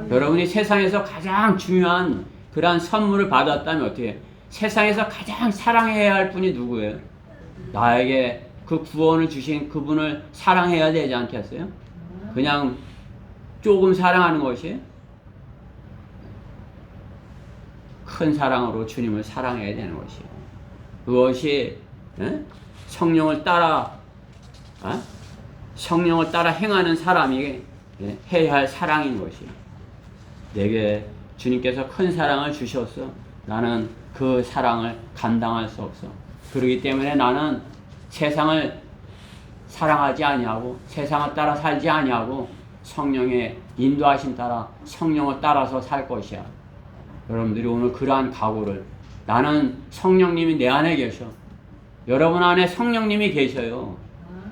여러분이 세상에서 가장 중요한 그러한 선물을 받았다면 어떻게 해요? 세상에서 가장 사랑해야 할 분이 누구예요? 나에게 그 구원을 주신 그분을 사랑해야 되지 않겠어요? 그냥 조금 사랑하는 것이 큰 사랑으로 주님을 사랑해야 되는 것이에요. 그것이 성령을 따라 행하는 사람이 해야 할 사랑인 것이에요. 내게 주님께서 큰 사랑을 주셨어. 나는 그 사랑을 감당할 수 없어. 그렇기 때문에 나는 세상을 사랑하지 아니하고 세상을 따라 살지 아니하고 성령의 인도하심 따라 성령을 따라서 살 것이야. 여러분들이 오늘 그러한 각오를 나는 성령님이 내 안에 계셔. 여러분 안에 성령님이 계셔요.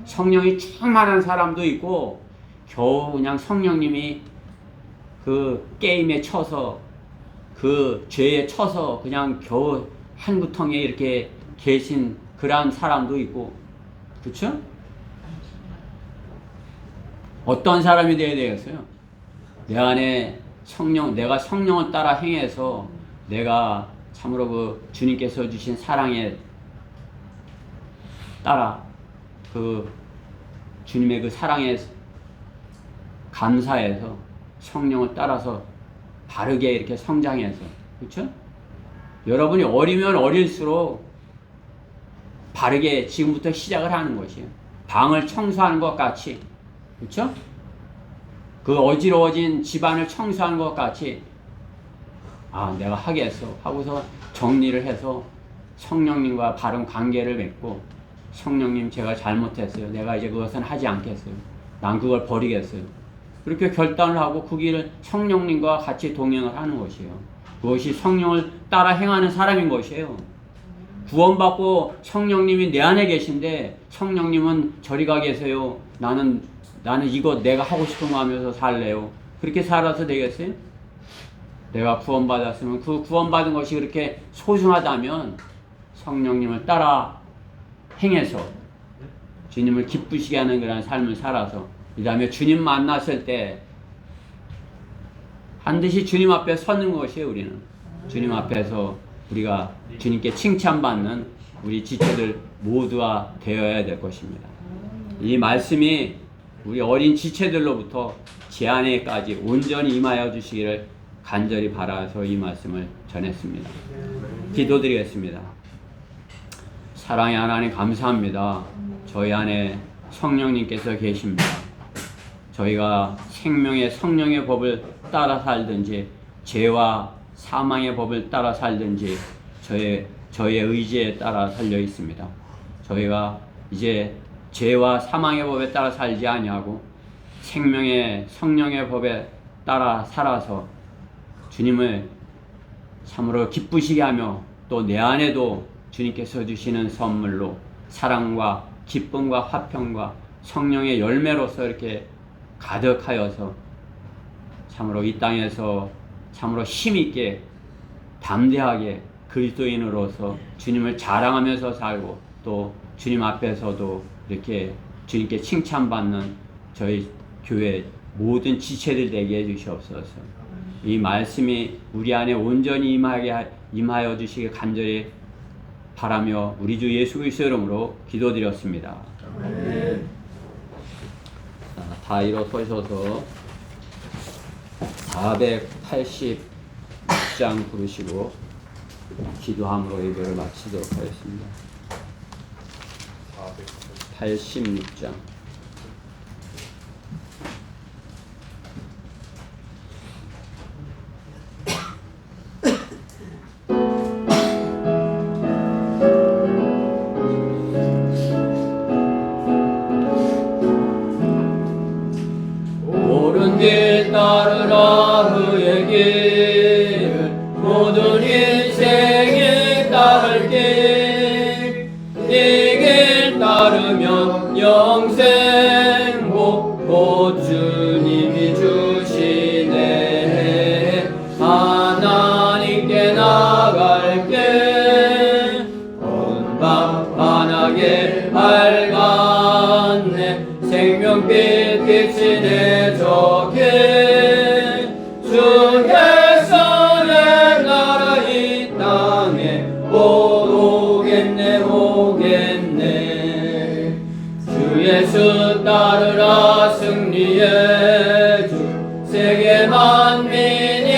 성령이 충만한 사람도 있고 겨우 그냥 성령님이 그 게임에 쳐서 그 죄에 쳐서 그냥 겨우 한 구덩이에 이렇게 계신 그러한 사람도 있고, 그렇죠? 어떤 사람이 되어야 되겠어요? 내 안에 내가 성령을 따라 행해서 내가 참으로 그 주님께서 주신 사랑에 따라 그 주님의 그 사랑에 감사해서 성령을 따라서 바르게 이렇게 성장해서, 그렇죠? 여러분이 어리면 어릴수록 바르게 지금부터 시작을 하는 것이에요. 방을 청소하는 것 같이, 그렇죠? 그 어지러워진 집안을 청소하는 것 같이, 아, 내가 하겠어 하고서 정리를 해서 성령님과 바른 관계를 맺고, 성령님 제가 잘못했어요. 내가 이제 그것은 하지 않겠어요. 난 그걸 버리겠어요. 그렇게 결단을 하고 그 길을 성령님과 같이 동행을 하는 것이에요. 그것이 성령을 따라 행하는 사람인 것이에요. 구원받고 성령님이 내 안에 계신데 성령님은 저리 가 계세요. 나는 이거 내가 하고 싶은 거 하면서 살래요. 그렇게 살아서 되겠어요? 내가 구원받았으면 그 구원받은 것이 그렇게 소중하다면 성령님을 따라 행해서 주님을 기쁘시게 하는 그런 삶을 살아서, 그 다음에 주님 만났을 때 반드시 주님 앞에 서는 것이에요. 우리는 주님 앞에서 우리가 주님께 칭찬받는 우리 지체들 모두가 되어야 될 것입니다. 이 말씀이 우리 어린 지체들로부터 제 안에까지 온전히 임하여 주시기를 간절히 바라서 이 말씀을 전했습니다. 기도드리겠습니다. 사랑의 하나님 감사합니다. 저희 안에 성령님께서 계십니다. 저희가 생명의 성령의 법을 따라 살든지 죄와 사망의 법을 따라 살든지 저의 의지에 따라 살려 있습니다. 저희가 이제 죄와 사망의 법에 따라 살지 아니하고 생명의 성령의 법에 따라 살아서 주님을 참으로 기쁘시게 하며 또 내 안에도 주님께서 주시는 선물로 사랑과 기쁨과 화평과 성령의 열매로서 이렇게 가득하여서 참으로 이 땅에서 참으로 힘있게 담대하게 그리스도인으로서 주님을 자랑하면서 살고 또 주님 앞에서도 이렇게 주님께 칭찬받는 저희 교회 모든 지체들 되게 해주시옵소서. 이 말씀이 우리 안에 온전히 임하여 주시길 간절히 바라며 우리 주 예수 그리스도 이름으로 기도드렸습니다. 다 일어서셔서 486장 부르시고 기도함으로 예배를 마치도록 하겠습니다. 86장. 옳은 길 따르라 그의 길 모든 인생에 따를 길 이 길 따르면 영생복 곧 주님이 주시네 하나님께 나갈게 온 밤 환하게 밝았네 생명빛 빛이 내적해 주께서 내 나라 이 땅에 오겠네 오겠네 주 예수 따르라 승리의 주 세계 만민이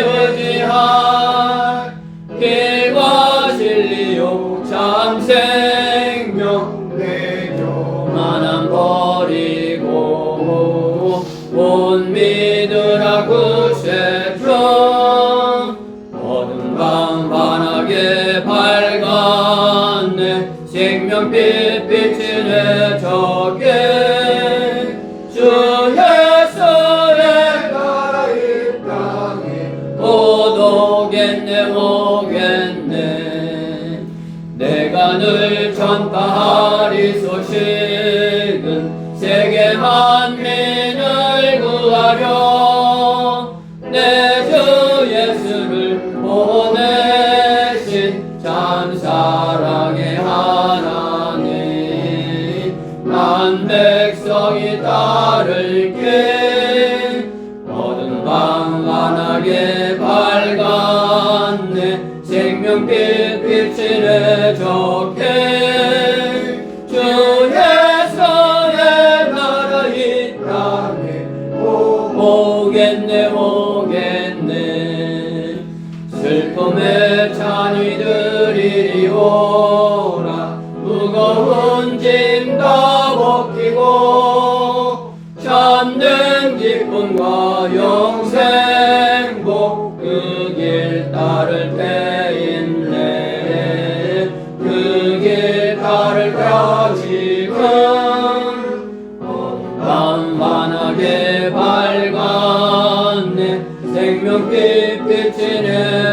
의지할 길과 진리요 참 생명 내 교만함 버리고 온 믿으라 구세주 어두운 밤 환하게 밝았네 생명빛 빛이 내적에 주 예수의 나라 이 땅에 곧 오겠네 오겠네 이 소식은 세계 만민을 구하려 내 주 예수를 보내신 참 사랑의 하나님 난 백성이 따를게 어두운 밤 환하게 밝았네 생명빛 빛이 내적해 주 예수의 나라 이 땅에 오겠네 슬픔의 찬이들 이리 오라 무거운 짐 다 벗기고 참된 기쁨과 영생복 그 길 따를 때인데 그 길 따를 때 지금 만만하게 밝았네 생명빛 빛이 내